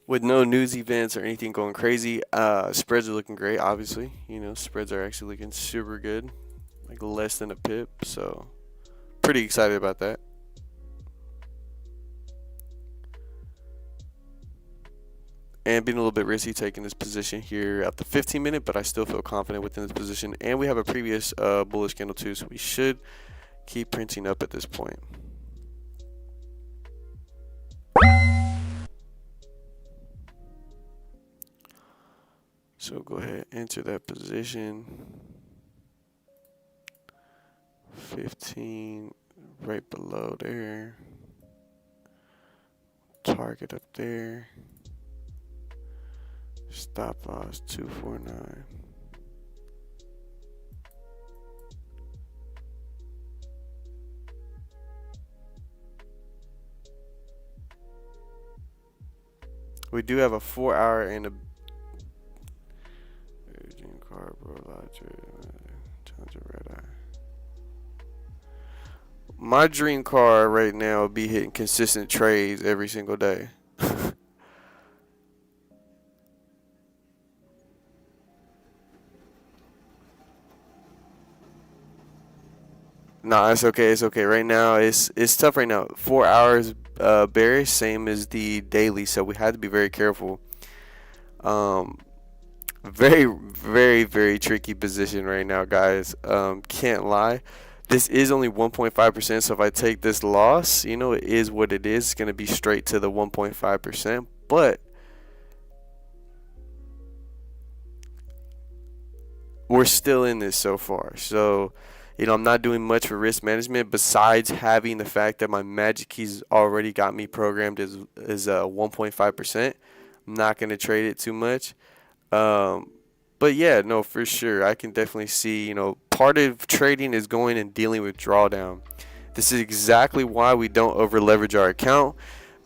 With no news events or anything going crazy, spreads are looking great. Obviously, you know, spreads are actually looking super good, like less than a pip. So, pretty excited about that. And being a little bit risky taking this position here at the 15-minute, but I still feel confident within this position. And we have a previous bullish candle too, so we should keep printing up at this point. So go ahead, enter that position. 15 right below there. Target up there. Stop loss 249. We do have a 4-hour and a my dream car right now would be hitting consistent trades every single day. Nah, it's okay. It's okay. Right now, it's tough right now. 4 hours bearish, same as the daily, so we had to be very careful. Very, very, very tricky position right now, guys. Can't lie. This is only 1.5%, so if I take this loss, you know, it is what it is. It's going to be straight to the 1.5%, but we're still in this so far. So I'm not doing much for risk management besides having the fact that my magic keys already got me programmed as 1.5%. I'm not going to trade it too much. But yeah, no, for sure. I can definitely see, part of trading is going and dealing with drawdown. This is exactly why we don't over leverage our account,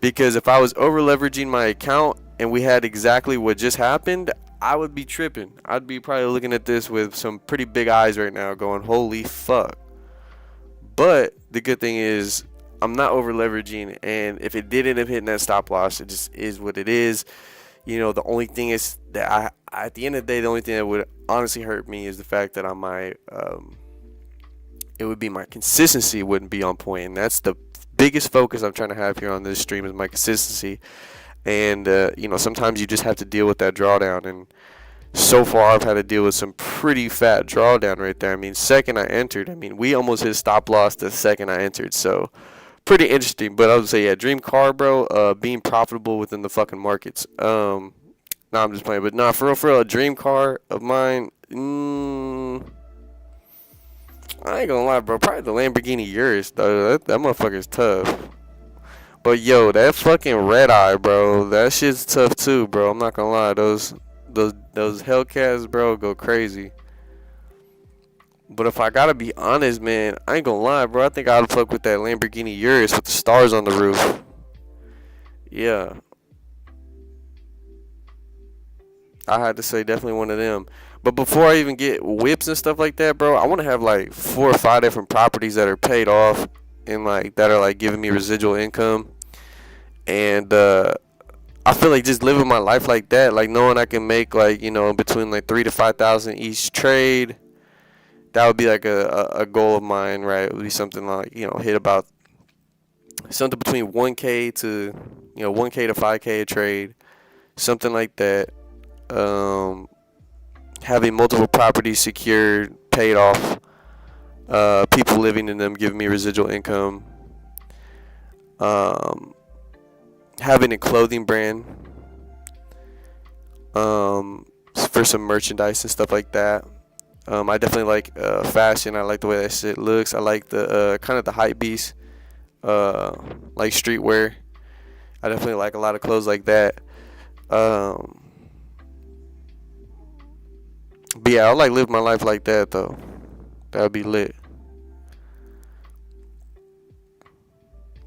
because if I was over leveraging my account and we had exactly what just happened, I would be tripping. I'd be probably looking at this with some pretty big eyes right now going, holy fuck. But the good thing is I'm not over leveraging, and if it did end up hitting that stop loss, it just is what it is. The only thing is that at the end of the day, the only thing that would honestly hurt me is the fact that it would be my consistency wouldn't be on point, and that's the biggest focus I'm trying to have here on this stream is my consistency. And sometimes you just have to deal with that drawdown, and so far I've had to deal with some pretty fat drawdown right there. I mean, second I entered, we almost hit stop loss the second I entered, so pretty interesting. But I would say, yeah, dream car, bro, being profitable within the fucking markets. No, I'm just playing, but nah, for real, a dream car of mine, I ain't gonna lie, bro, probably the Lamborghini Urus, though. That motherfucker's tough. But yo, that fucking red eye, bro, that shit's tough too, bro. I'm not gonna lie, those Hellcats, bro, go crazy. But if I gotta be honest, man, I ain't gonna lie, bro. I think I'd fuck with that Lamborghini Urus with the stars on the roof. Yeah, I had to say definitely one of them. But before I even get whips and stuff like that, bro, I want to have like 4 or 5 different properties that are paid off and like that are like giving me residual income. And I feel like just living my life like that, like knowing I can make like between like 3,000 to 5,000 each trade. That would be like a goal of mine, right? It would be something like hit about something between 1K to 1K to 5K a trade, something like that. Having multiple properties secured, paid off, people living in them giving me residual income. Having a clothing brand, for some merchandise and stuff like that. I definitely like fashion. I like the way that shit looks. I like the kind of the hype beast, like streetwear. I definitely like a lot of clothes like that. But yeah, I like live my life like that though. That would be lit.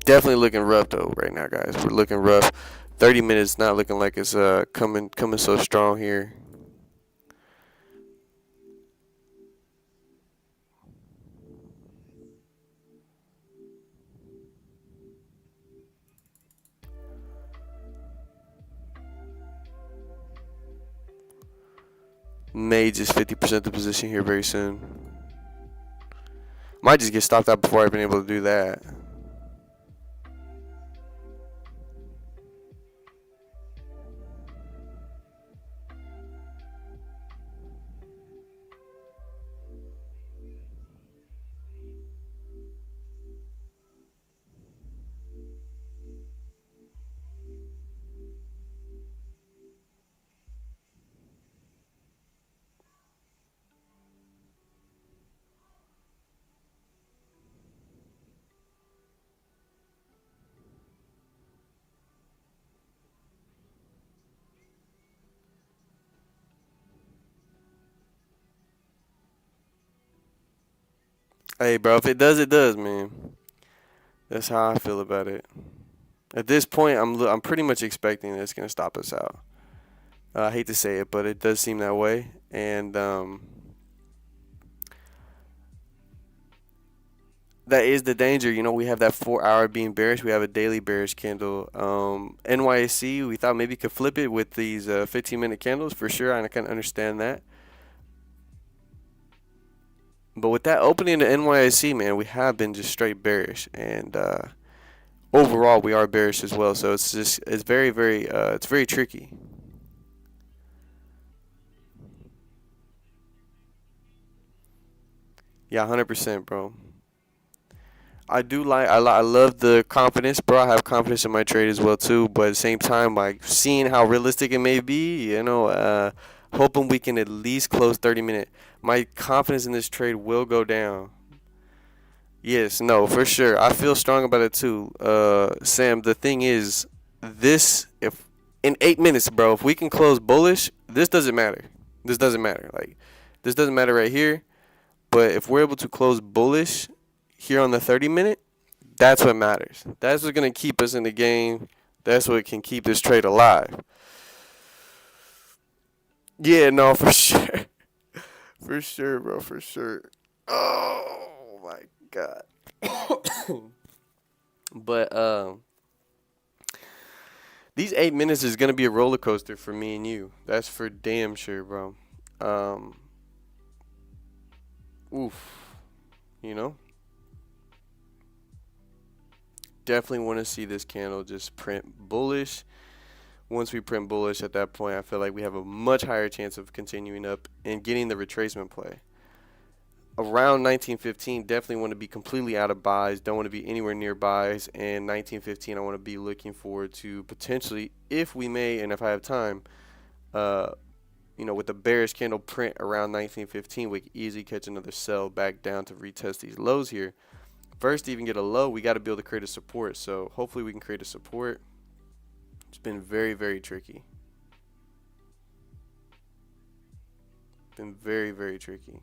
Definitely looking rough though right now, guys. We're looking rough. 30 minutes not looking like it's coming so strong here. May just 50% the position here very soon. Might just get stopped out before I've been able to do that. Hey, bro, if it does, man. That's how I feel about it. At this point, I'm pretty much expecting that it's gonna stop us out. I hate to say it, but it does seem that way, and that is the danger. We have that 4-hour being bearish. We have a daily bearish candle. NYSE, we thought maybe could flip it with these 15-minute candles for sure. I can understand that. But with that opening to NYSE, man, we have been just straight bearish, and overall we are bearish as well. So it's very, very it's very tricky. Yeah, 100%, bro. I love the confidence, bro. I have confidence in my trade as well too, but at the same time, like seeing how realistic it may be, hoping we can at least close 30-minute. My confidence in this trade will go down, Yes, no, for sure. I feel strong about it too. Sam, the thing is, this if in 8 minutes, bro, if we can close bullish, this doesn't matter. This doesn't matter. Like, this doesn't matter right here. But if we're able to close bullish here on the 30-minute, that's what matters. That's what's gonna keep us in the game. That's what can keep this trade alive. Yeah, no, for sure. For sure, bro, for sure. Oh my god. But these 8 minutes is gonna be a roller coaster for me and you. That's for damn sure, bro. Um, oof. You know, definitely want to see this candle just print bullish. Once we print bullish, at that point, I feel like we have a much higher chance of continuing up and getting the retracement play. Around 1915, definitely want to be completely out of buys. Don't want to be anywhere near buys. And 1915, I want to be looking forward to potentially, if we may, and if I have time, with the bearish candle print around 1915, we could easily catch another sell back down to retest these lows here. First, to even get a low, we got to be able to create a support. So hopefully we can create a support. It's been very, very tricky. Been very, very tricky.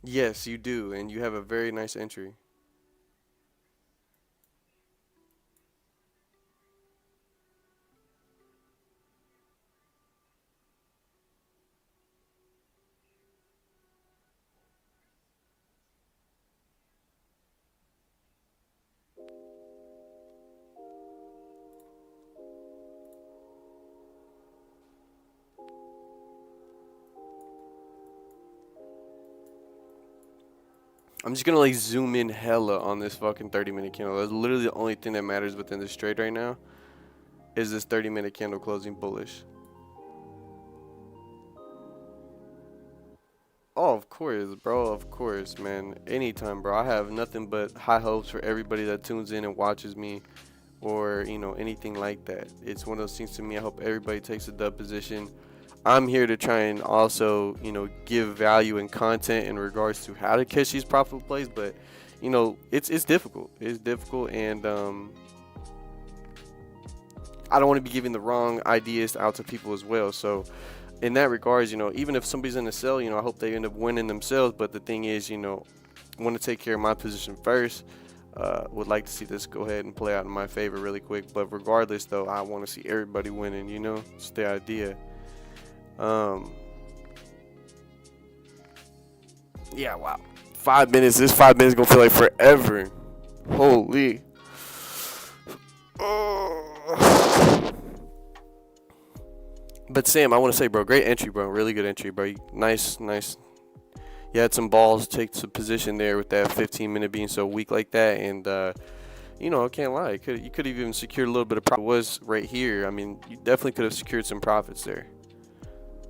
Yes, you do, and you have a very nice entry. I'm just gonna like zoom in hella on this fucking 30-minute candle. That's literally the only thing that matters within this trade right now. Is this 30-minute candle closing bullish? Oh, of course, bro. Of course, man. Anytime, bro. I have nothing but high hopes for everybody that tunes in and watches me, or anything like that. It's one of those things to me. I hope everybody takes a dub position. I'm here to try and also, give value and content in regards to how to catch these profitable plays, but it's difficult. It's difficult, and I don't want to be giving the wrong ideas out to people as well. So in that regards, even if somebody's in a sell, I hope they end up winning themselves. But the thing is, want to take care of my position first. Would like to see this go ahead and play out in my favor really quick. But regardless, though, I want to see everybody winning. It's the idea. Yeah, wow. 5 minutes. This 5 minutes gonna feel like forever. Holy. But Sam, I want to say, bro, great entry, bro. Really good entry, bro. Nice. You had some balls, take some position there with that 15-minute being so weak like that, and I can't lie. You could have even secured a little bit of profit. It was right here. I mean, you definitely could have secured some profits there.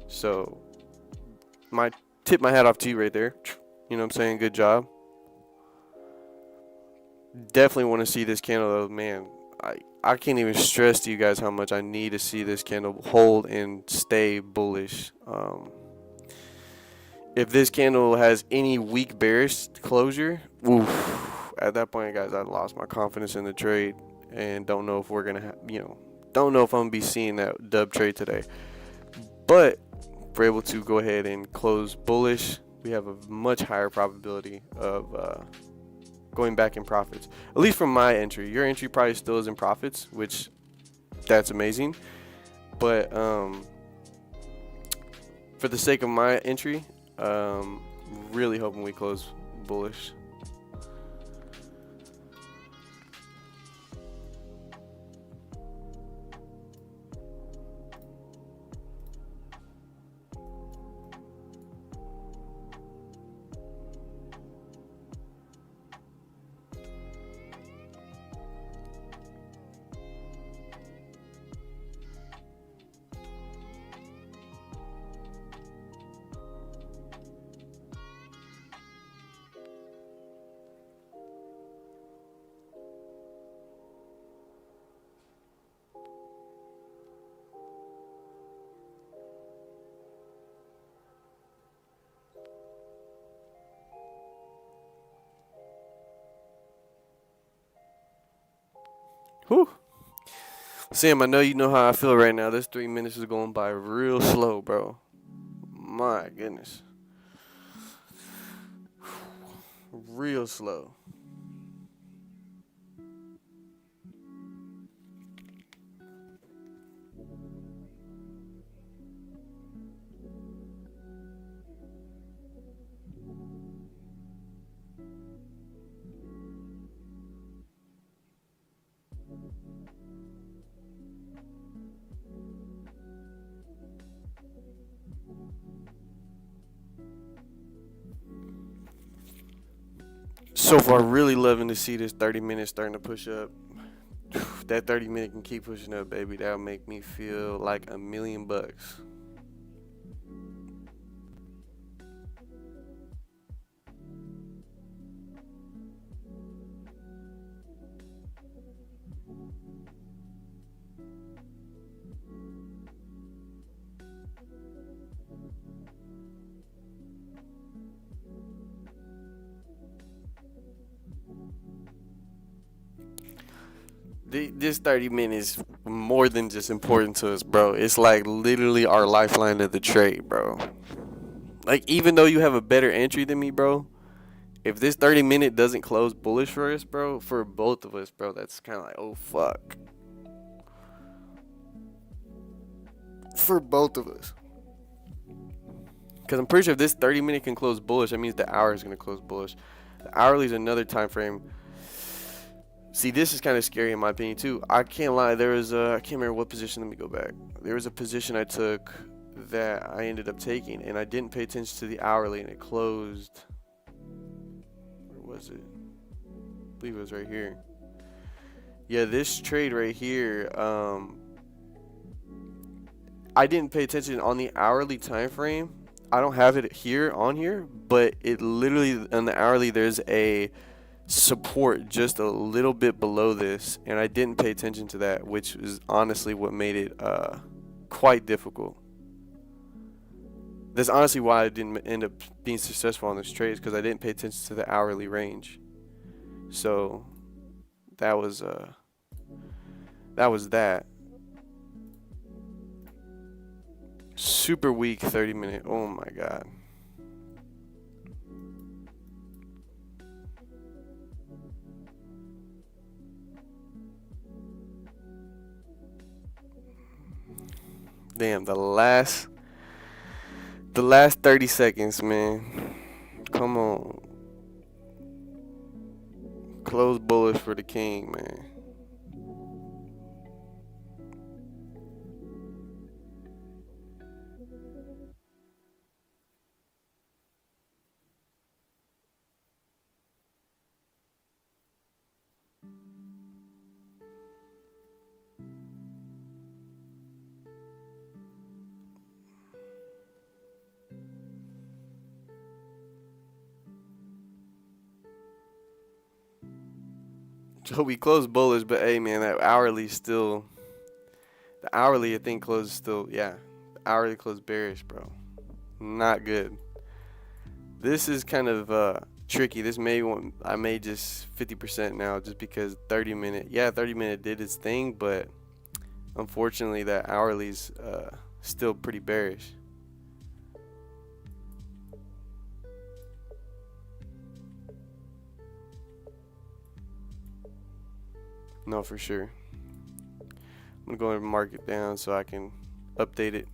So, tip my hat off to you right there. You know what I'm saying? Good job. Definitely want to see this candle, though, man. I can't even stress to you guys how much I need to see this candle hold and stay bullish. If this candle has any weak bearish closure, oof, at that point, guys, I lost my confidence in the trade and don't know if we're going to don't know if I'm going to be seeing that dub trade today. But if we're able to go ahead and close bullish, we have a much higher probability of going back in profits. At least from my entry. Your entry probably still is in profits, which that's amazing. But for the sake of my entry, really hoping we close bullish. Whew. Sam, I know you know how I feel right now. This 3 minutes is going by real slow, bro. My goodness. Real slow. So far, really loving to see this 30 minutes starting to push up. That 30 minute can keep pushing up, baby. That'll make me feel like $1,000,000. This 30 minutes is more than just important to us, bro. It's like literally our lifeline of the trade, bro. Like, even though you have a better entry than me, bro, if this 30 minute doesn't close bullish for us, bro, for both of us, bro, that's kind of like, oh, fuck. For both of us. Because I'm pretty sure if this 30 minute can close bullish, that means the hour is going to close bullish. The hourly is another time frame. See, this is kind of scary in my opinion too. I can't lie. There was I can't remember what position. Let me go back. There was a position I took that I ended up taking, and I didn't pay attention to the hourly, and it closed. Where was it? I believe it was right here. Yeah, this trade right here. I didn't pay attention on the hourly time frame. I don't have it here on here, but it literally on the hourly there's a support just a little bit below this, and I didn't pay attention to that, which is honestly what made it quite difficult. That's honestly why I didn't end up being successful on this trade, because I didn't pay attention to the hourly range. So that was that. Super weak 30 minute. Oh my god. Damn, the last 30 seconds, man. Come on. Close bullish for the king, man. So we closed bullish, but hey, man, that hourly still. The hourly, I think, closed still. Yeah, the hourly closed bearish, bro. Not good. This is kind of tricky. This I may just 50% now, just because 30 minute. Yeah, 30 minute did its thing, but unfortunately, that hourly's still pretty bearish. No, for sure. I'm gonna go ahead and mark it down so I can update it.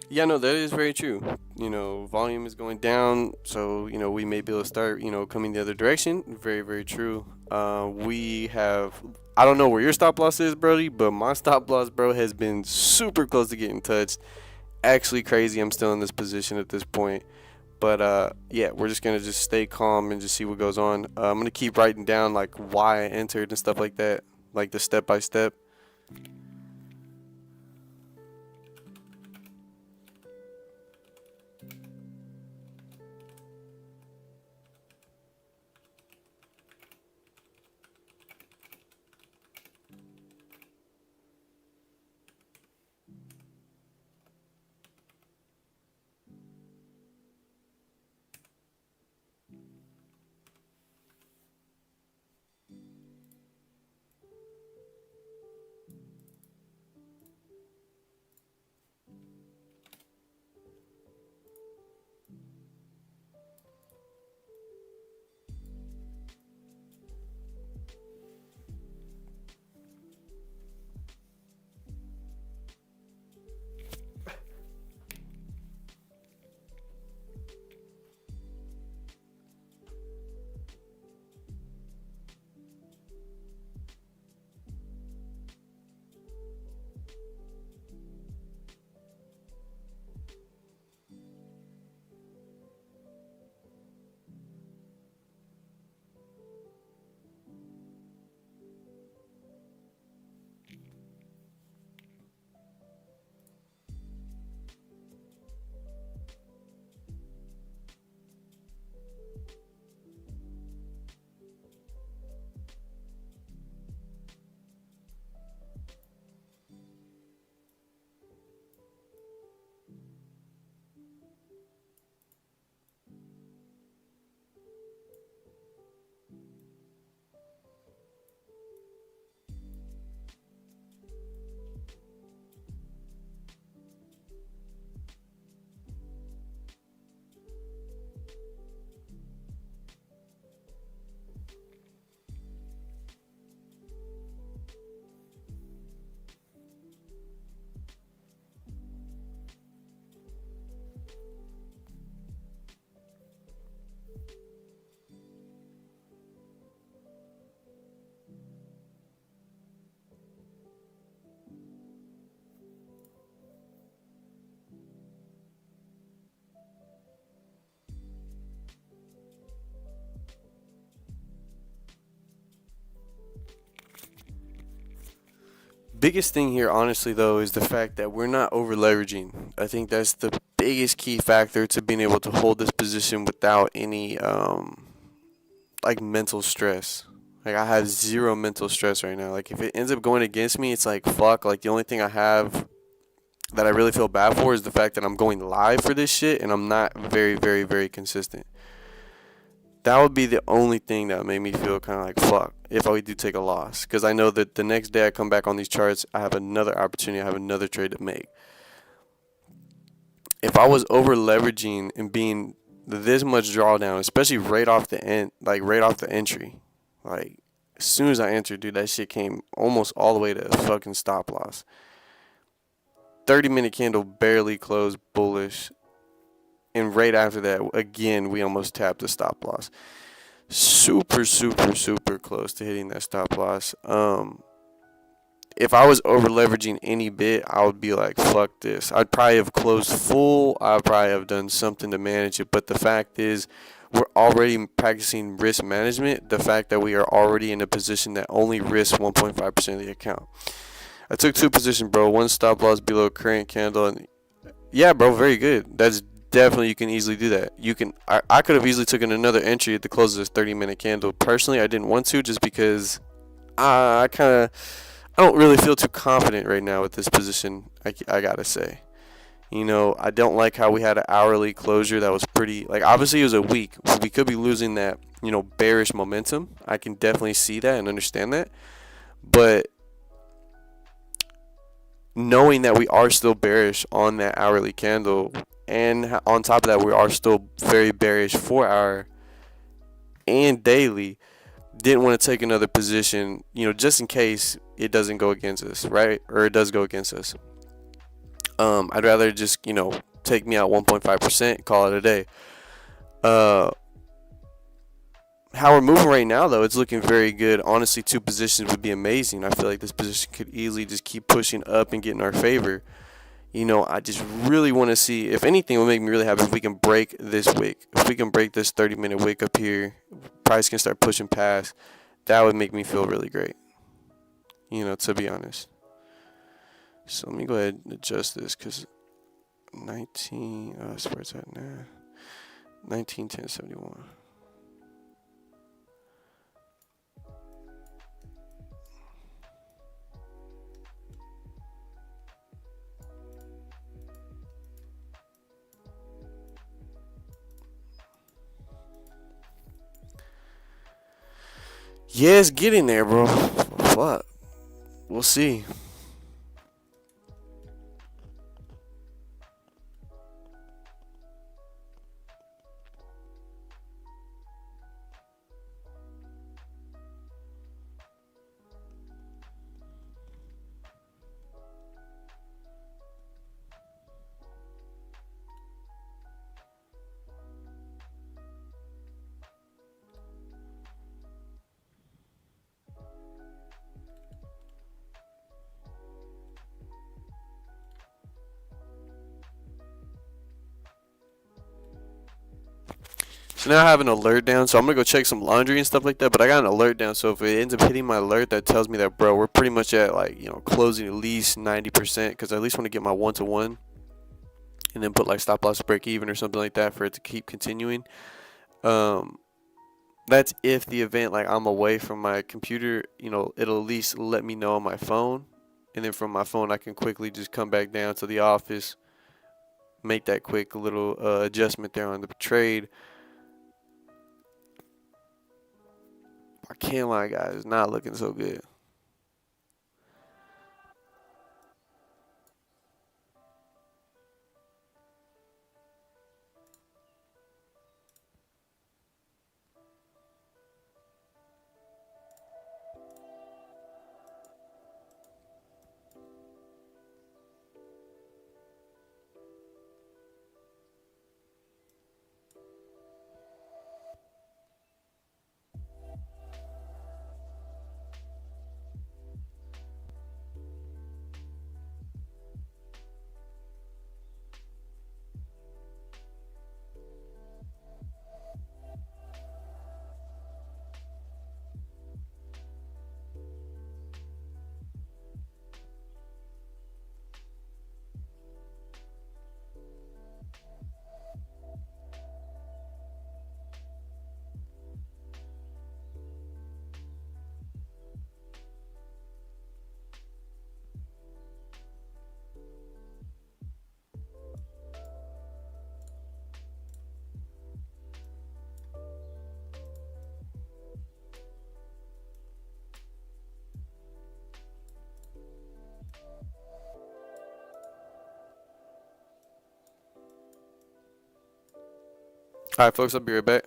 Yeah, no, that is very true. Volume is going down, so we may be able to start coming the other direction. Very, very true. We have. I don't know where your stop loss is, Brody, but my stop loss, bro, has been super close to getting touched. Actually, crazy. I'm still in this position at this point. But yeah, we're just gonna just stay calm and just see what goes on. I'm gonna keep writing down like why I entered and stuff like that, like the step by step. Biggest thing here, honestly, though, is the fact that we're not over leveraging. I think that's the biggest key factor to being able to hold this position without any like mental stress. Like I have zero mental stress right now. Like if it ends up going against me, it's like fuck. Like the only thing I have that I really feel bad for is the fact that I'm going live for this shit and I'm not very, very, very consistent. That would be the only thing that made me feel kind of like fuck if I do take a loss, because I know that the next day I come back on these charts, I have another opportunity, I have another trade to make. If I was over leveraging and being this much drawdown, especially right off the end, like right off the entry, like as soon as I entered, dude, that shit came almost all the way to fucking stop loss. 30-minute candle barely closed bullish. And right after that, again, we almost tapped the stop loss. Super, super, super close to hitting that stop loss. If I was over leveraging any bit, I would be like, fuck this. I'd probably have closed full. I'd probably have done something to manage it. But the fact is, we're already practicing risk management. The fact that we are already in a position that only risks 1.5% of the account. I took 2 positions, bro. 1 stop loss below current candle. And yeah, bro, very good. That's definitely, you can easily do that. You can. I could have easily taken another entry at the close of this 30-minute candle. Personally, I didn't want to, just because I don't really feel too confident right now with this position. I gotta say, I don't like how we had an hourly closure that was pretty. Like obviously it was a week. We could be losing that bearish momentum. I can definitely see that and understand that, but knowing that we are still bearish on that hourly candle, and on top of that we are still very bearish 4-hour and daily, didn't want to take another position, just in case it doesn't go against us, right? Or it does go against us. I'd rather just, take me out 1.5%, call it a day. How we're moving right now, though, it's looking very good. Honestly, 2 positions would be amazing. I feel like this position could easily just keep pushing up and get in our favor. I just really want to see, if anything, it would make me really happy if we can break this wick. If we can break this 30-minute wick up here, price can start pushing past. That would make me feel really great, to be honest. So let me go ahead and adjust this because 19, that's where it's at now. 19.10.71. Yeah, it's getting there, bro. Fuck. We'll see. So now I have an alert down, so I'm gonna go check some laundry and stuff like that. But I got an alert down, so if it ends up hitting my alert, that tells me that, bro, we're pretty much at closing at least 90%, because I at least want to get my 1-to-1, and then put like stop loss break even or something like that for it to keep continuing. That's if the event, like, I'm away from my computer, it'll at least let me know on my phone, and then from my phone I can quickly just come back down to the office, make that quick little adjustment there on the trade. I can't lie, guys, it's not looking so good. All right, folks, I'll be right back.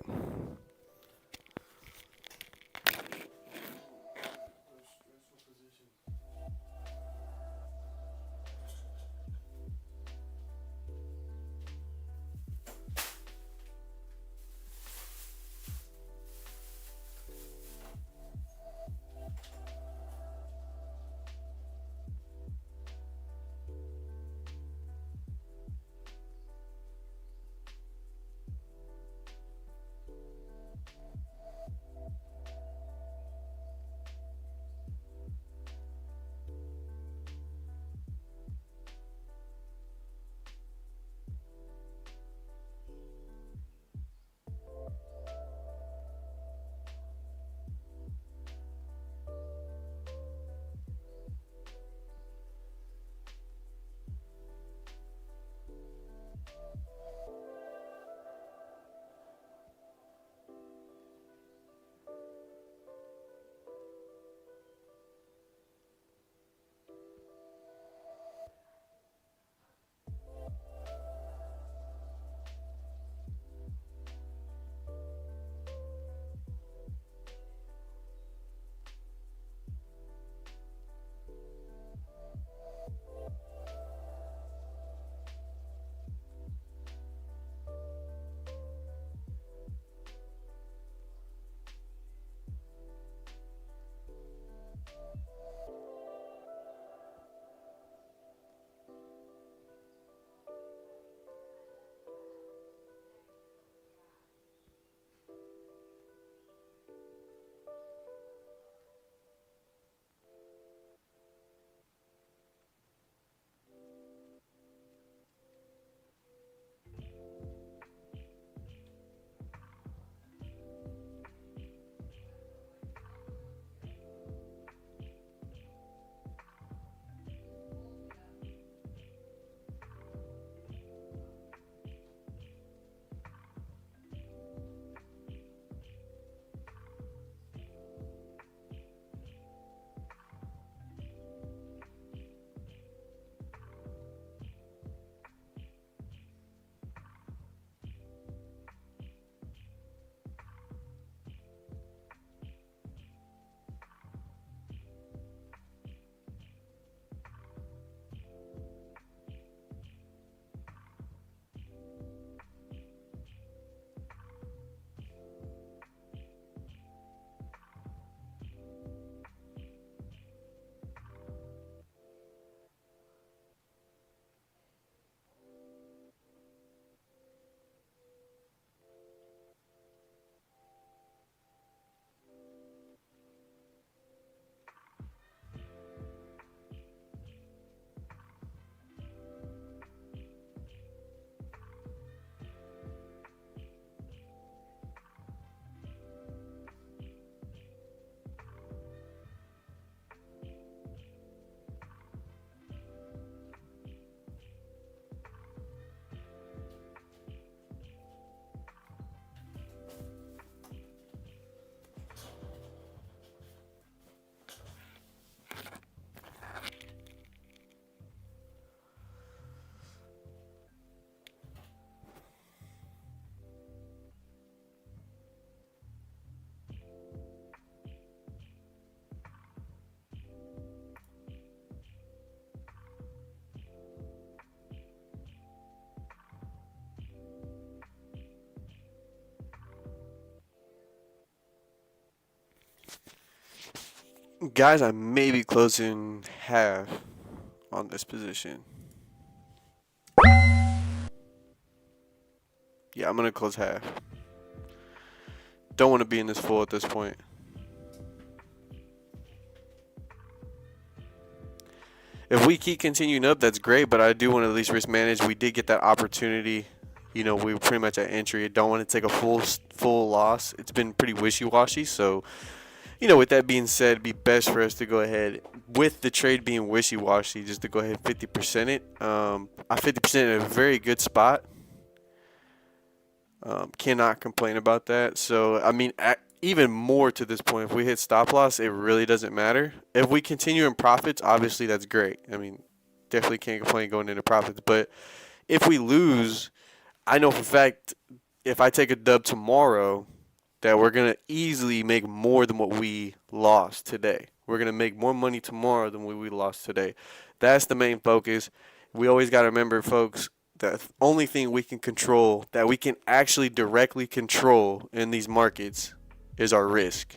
Guys, I may be closing half on this position. Yeah, I'm going to close half. Don't want to be in this full at this point. If we keep continuing up, that's great, but I do want to at least risk manage. We did get that opportunity. You know, we were pretty much at entry. I don't want to take a full loss. It's been pretty wishy-washy, so you know, with that being said, it'd be best for us to go ahead, with the trade being wishy-washy, just to go ahead and 50% it. I 50% in a very good spot. Cannot complain about that. So, I mean, even more to this point, if we hit stop loss, it really doesn't matter. If we continue in profits, obviously that's great. I mean, definitely can't complain going into profits. But if we lose, I know for a fact, if I take a dub tomorrow, that we're going to easily make more than what we lost today. We're going to make more money tomorrow than what we lost today. That's the main focus. We always got to remember, folks, the only thing we can control, that we can actually directly control in these markets, is our risk.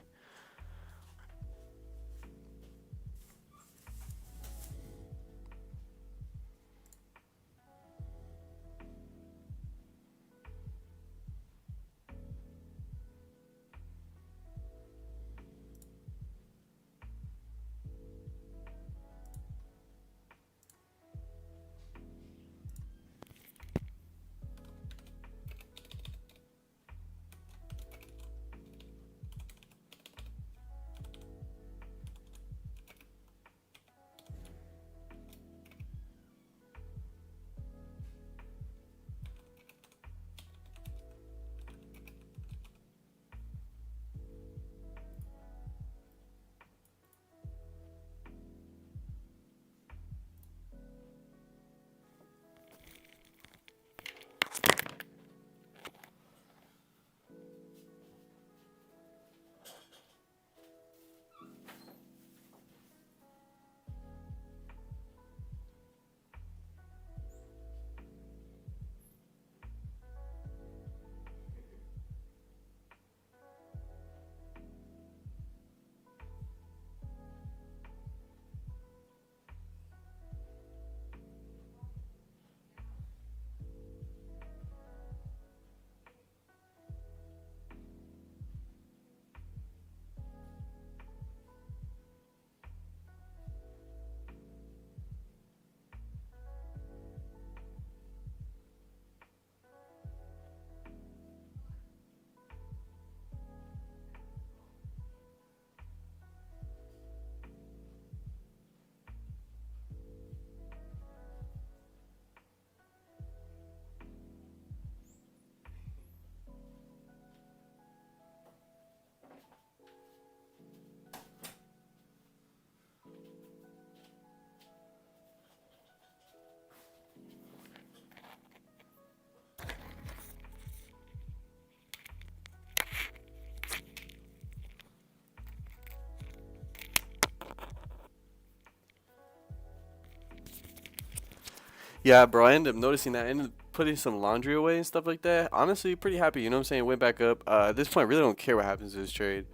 Yeah, bro, I ended up noticing that. I ended up putting some laundry away and stuff like that. Honestly, pretty happy. You know what I'm saying? Went back up. At this point, I really don't care what happens to this trade.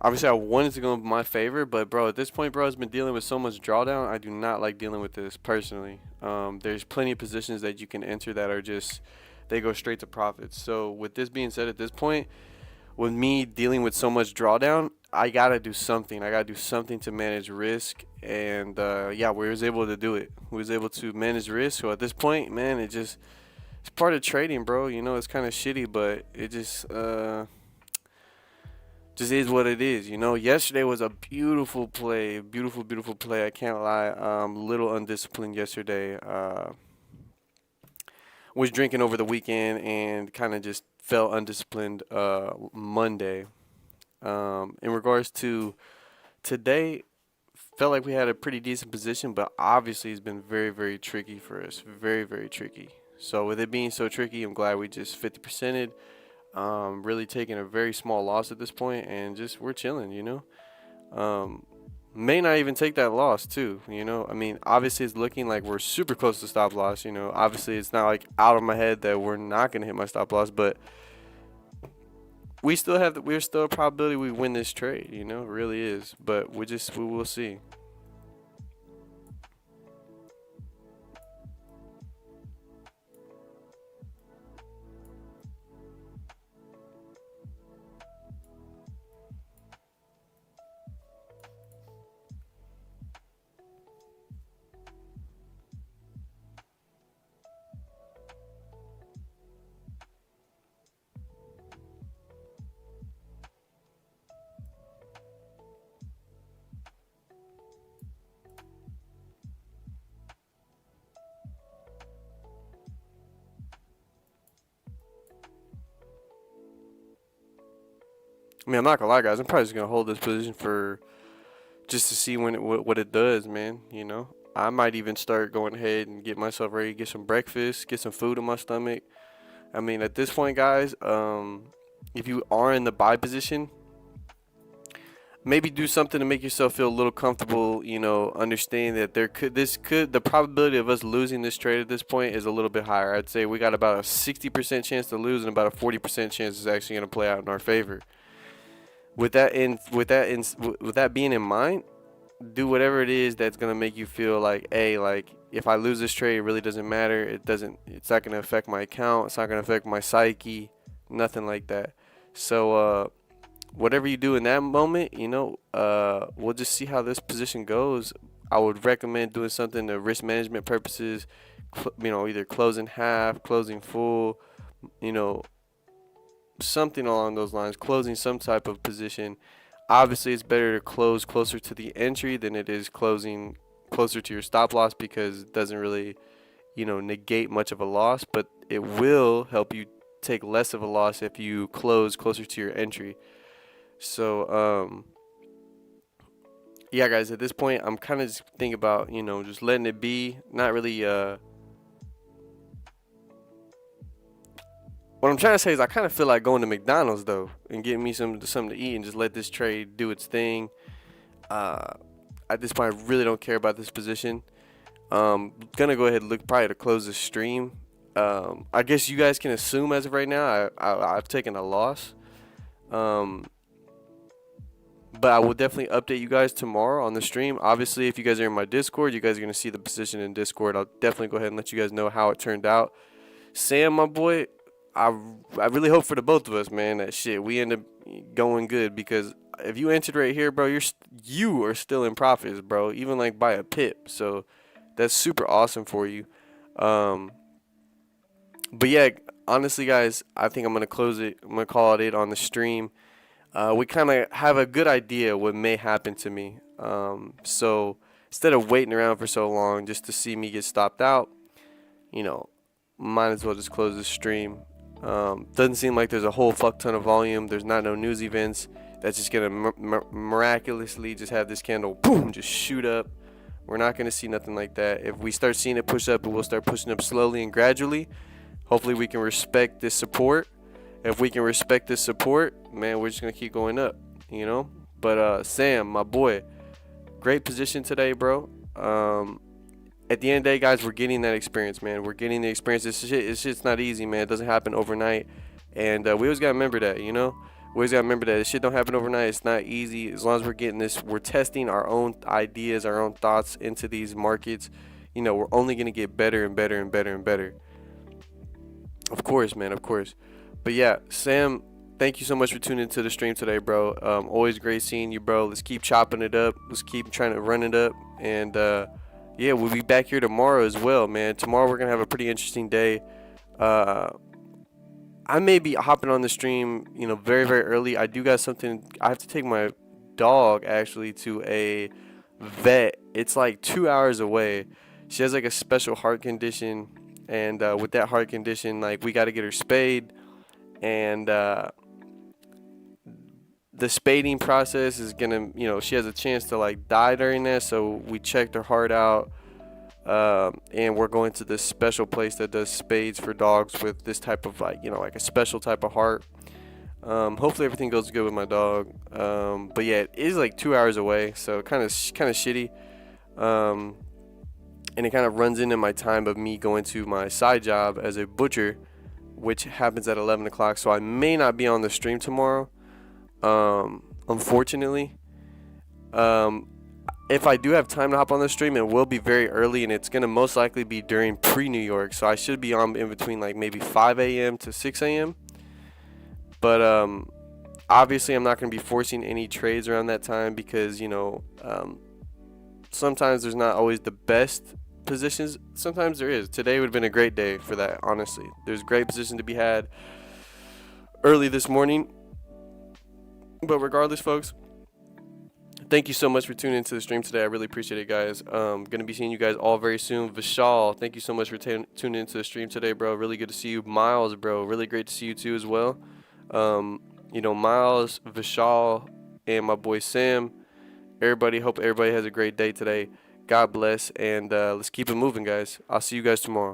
Obviously, I wanted to go in my favor, but, bro, at this point, bro, I've been dealing with so much drawdown. I do not like dealing with this personally. There's plenty of positions that you can enter that are just, they go straight to profits. So, with this being said, at this point, with me dealing with so much drawdown, I gotta do something. I gotta do something to manage risk, and yeah, we was able to do it. We was able to manage risk. So at this point, man, it's part of trading, bro. You know, it's kind of shitty, but it just is what it is. You know, yesterday was a beautiful play, beautiful play. I can't lie. Little undisciplined yesterday. Was drinking over the weekend and kind of just felt undisciplined Monday. In regards to today, felt like we had a pretty decent position, but obviously it's been very tricky for us. Very tricky. So with it being so tricky, I'm glad we just 50%ed. Really taking a very small loss at this point, and just we're chilling, you know. May not even take that loss too, you know. I mean, obviously it's looking like we're super close to stop loss, you know. Obviously it's not like out of my head that we're not gonna hit my stop loss, but we're still a probability we win this trade, you know, it really is. But we will see. I mean, I'm not gonna lie, guys. I'm probably just gonna hold this position for just to see what it does, man. You know, I might even start going ahead and get myself ready, get some breakfast, get some food in my stomach. I mean, at this point, guys, if you are in the buy position, maybe do something to make yourself feel a little comfortable. You know, understand that the probability of us losing this trade at this point is a little bit higher. I'd say we got about a 60% chance to lose and about a 40% chance it's actually gonna play out in our favor. With that being in mind, do whatever it is that's gonna make you feel like, hey, like if I lose this trade, it really doesn't matter. It's not gonna affect my account. It's not gonna affect my psyche. Nothing like that. So whatever you do in that moment, you know, we'll just see how this position goes. I would recommend doing something to risk management purposes. You know, either closing half, closing full. You know, something along those lines, closing some type of position. Obviously, it's better to close closer to the entry than it is closing closer to your stop loss, because it doesn't really, you know, negate much of a loss, but it will help you take less of a loss if you close closer to your entry. So yeah, guys, at this point I'm kind of just thinking about, you know, just letting it be, not really what I'm trying to say is I kind of feel like going to McDonald's, though, and getting me something to eat and just let this trade do its thing. At this point, I really don't care about this position. Gonna go ahead and look probably to close the stream. I guess you guys can assume as of right now I've taken a loss. But I will definitely update you guys tomorrow on the stream. Obviously, if you guys are in my Discord, you guys are going to see the position in Discord. I'll definitely go ahead and let you guys know how it turned out. Sam, my boy, I really hope for the both of us, man, that shit, we end up going good, because if you entered right here, bro, you are still in profits, bro, even like by a pip. So that's super awesome for you. But yeah, honestly, guys, I think I'm going to close it. I'm going to call it on the stream. We kind of have a good idea what may happen to me. So instead of waiting around for so long just to see me get stopped out, you know, might as well just close the stream. Doesn't seem like there's a whole fuck ton of volume. There's no news events. That's just going to miraculously just have this candle, boom, just shoot up. We're not going to see nothing like that. If we start seeing it push up, it will start pushing up slowly and gradually. Hopefully we can respect this support. If we can respect this support, man, we're just going to keep going up, you know. But Sam, my boy, great position today, bro. At the end of the day, guys, we're getting that experience, man. We're getting the experience. This shit's not easy, man. It doesn't happen overnight. And we always got to remember that, you know. We always got to remember that this shit don't happen overnight. It's not easy. As long as we're getting this, we're testing our own ideas, our own thoughts into these markets. You know, we're only going to get better and better and better and better. Of course, man, of course. But yeah, Sam, thank you so much for tuning into the stream today, bro. Always great seeing you, bro. Let's keep chopping it up. Let's keep trying to run it up. And yeah, we'll be back here tomorrow as well, man. Tomorrow we're going to have a pretty interesting day. I may be hopping on the stream, you know, very, very early. I do got something. I have to take my dog, actually, to a vet. It's like 2 hours away. She has like a special heart condition. And with that heart condition, like, we got to get her spayed. And the spading process is going to, you know, she has a chance to like die during that. So we checked her heart out. And we're going to this special place that does spades for dogs with this type of, like, you know, like a special type of heart. Hopefully everything goes good with my dog. But yeah, it is like 2 hours away, so kind of shitty. And it kind of runs into my time of me going to my side job as a butcher, which happens at 11 o'clock. So I may not be on the stream tomorrow, unfortunately. If I do have time to hop on the stream, it will be very early, and it's going to most likely be during pre-New York. So I should be on in between like maybe 5 a.m. to 6 a.m. But obviously I'm not going to be forcing any trades around that time because, you know, sometimes there's not always the best positions. Sometimes there is. Today would have been a great day for that, honestly. There's great position to be had early this morning. But regardless, folks, thank you so much for tuning into the stream today. I really appreciate it, guys. Going to be seeing you guys all very soon. Vishal, thank you so much for tuning into the stream today, bro. Really good to see you. Miles, bro, really great to see you too as well. You know, Miles, Vishal, and my boy Sam. Everybody, hope everybody has a great day today. God bless, and let's keep it moving, guys. I'll see you guys tomorrow.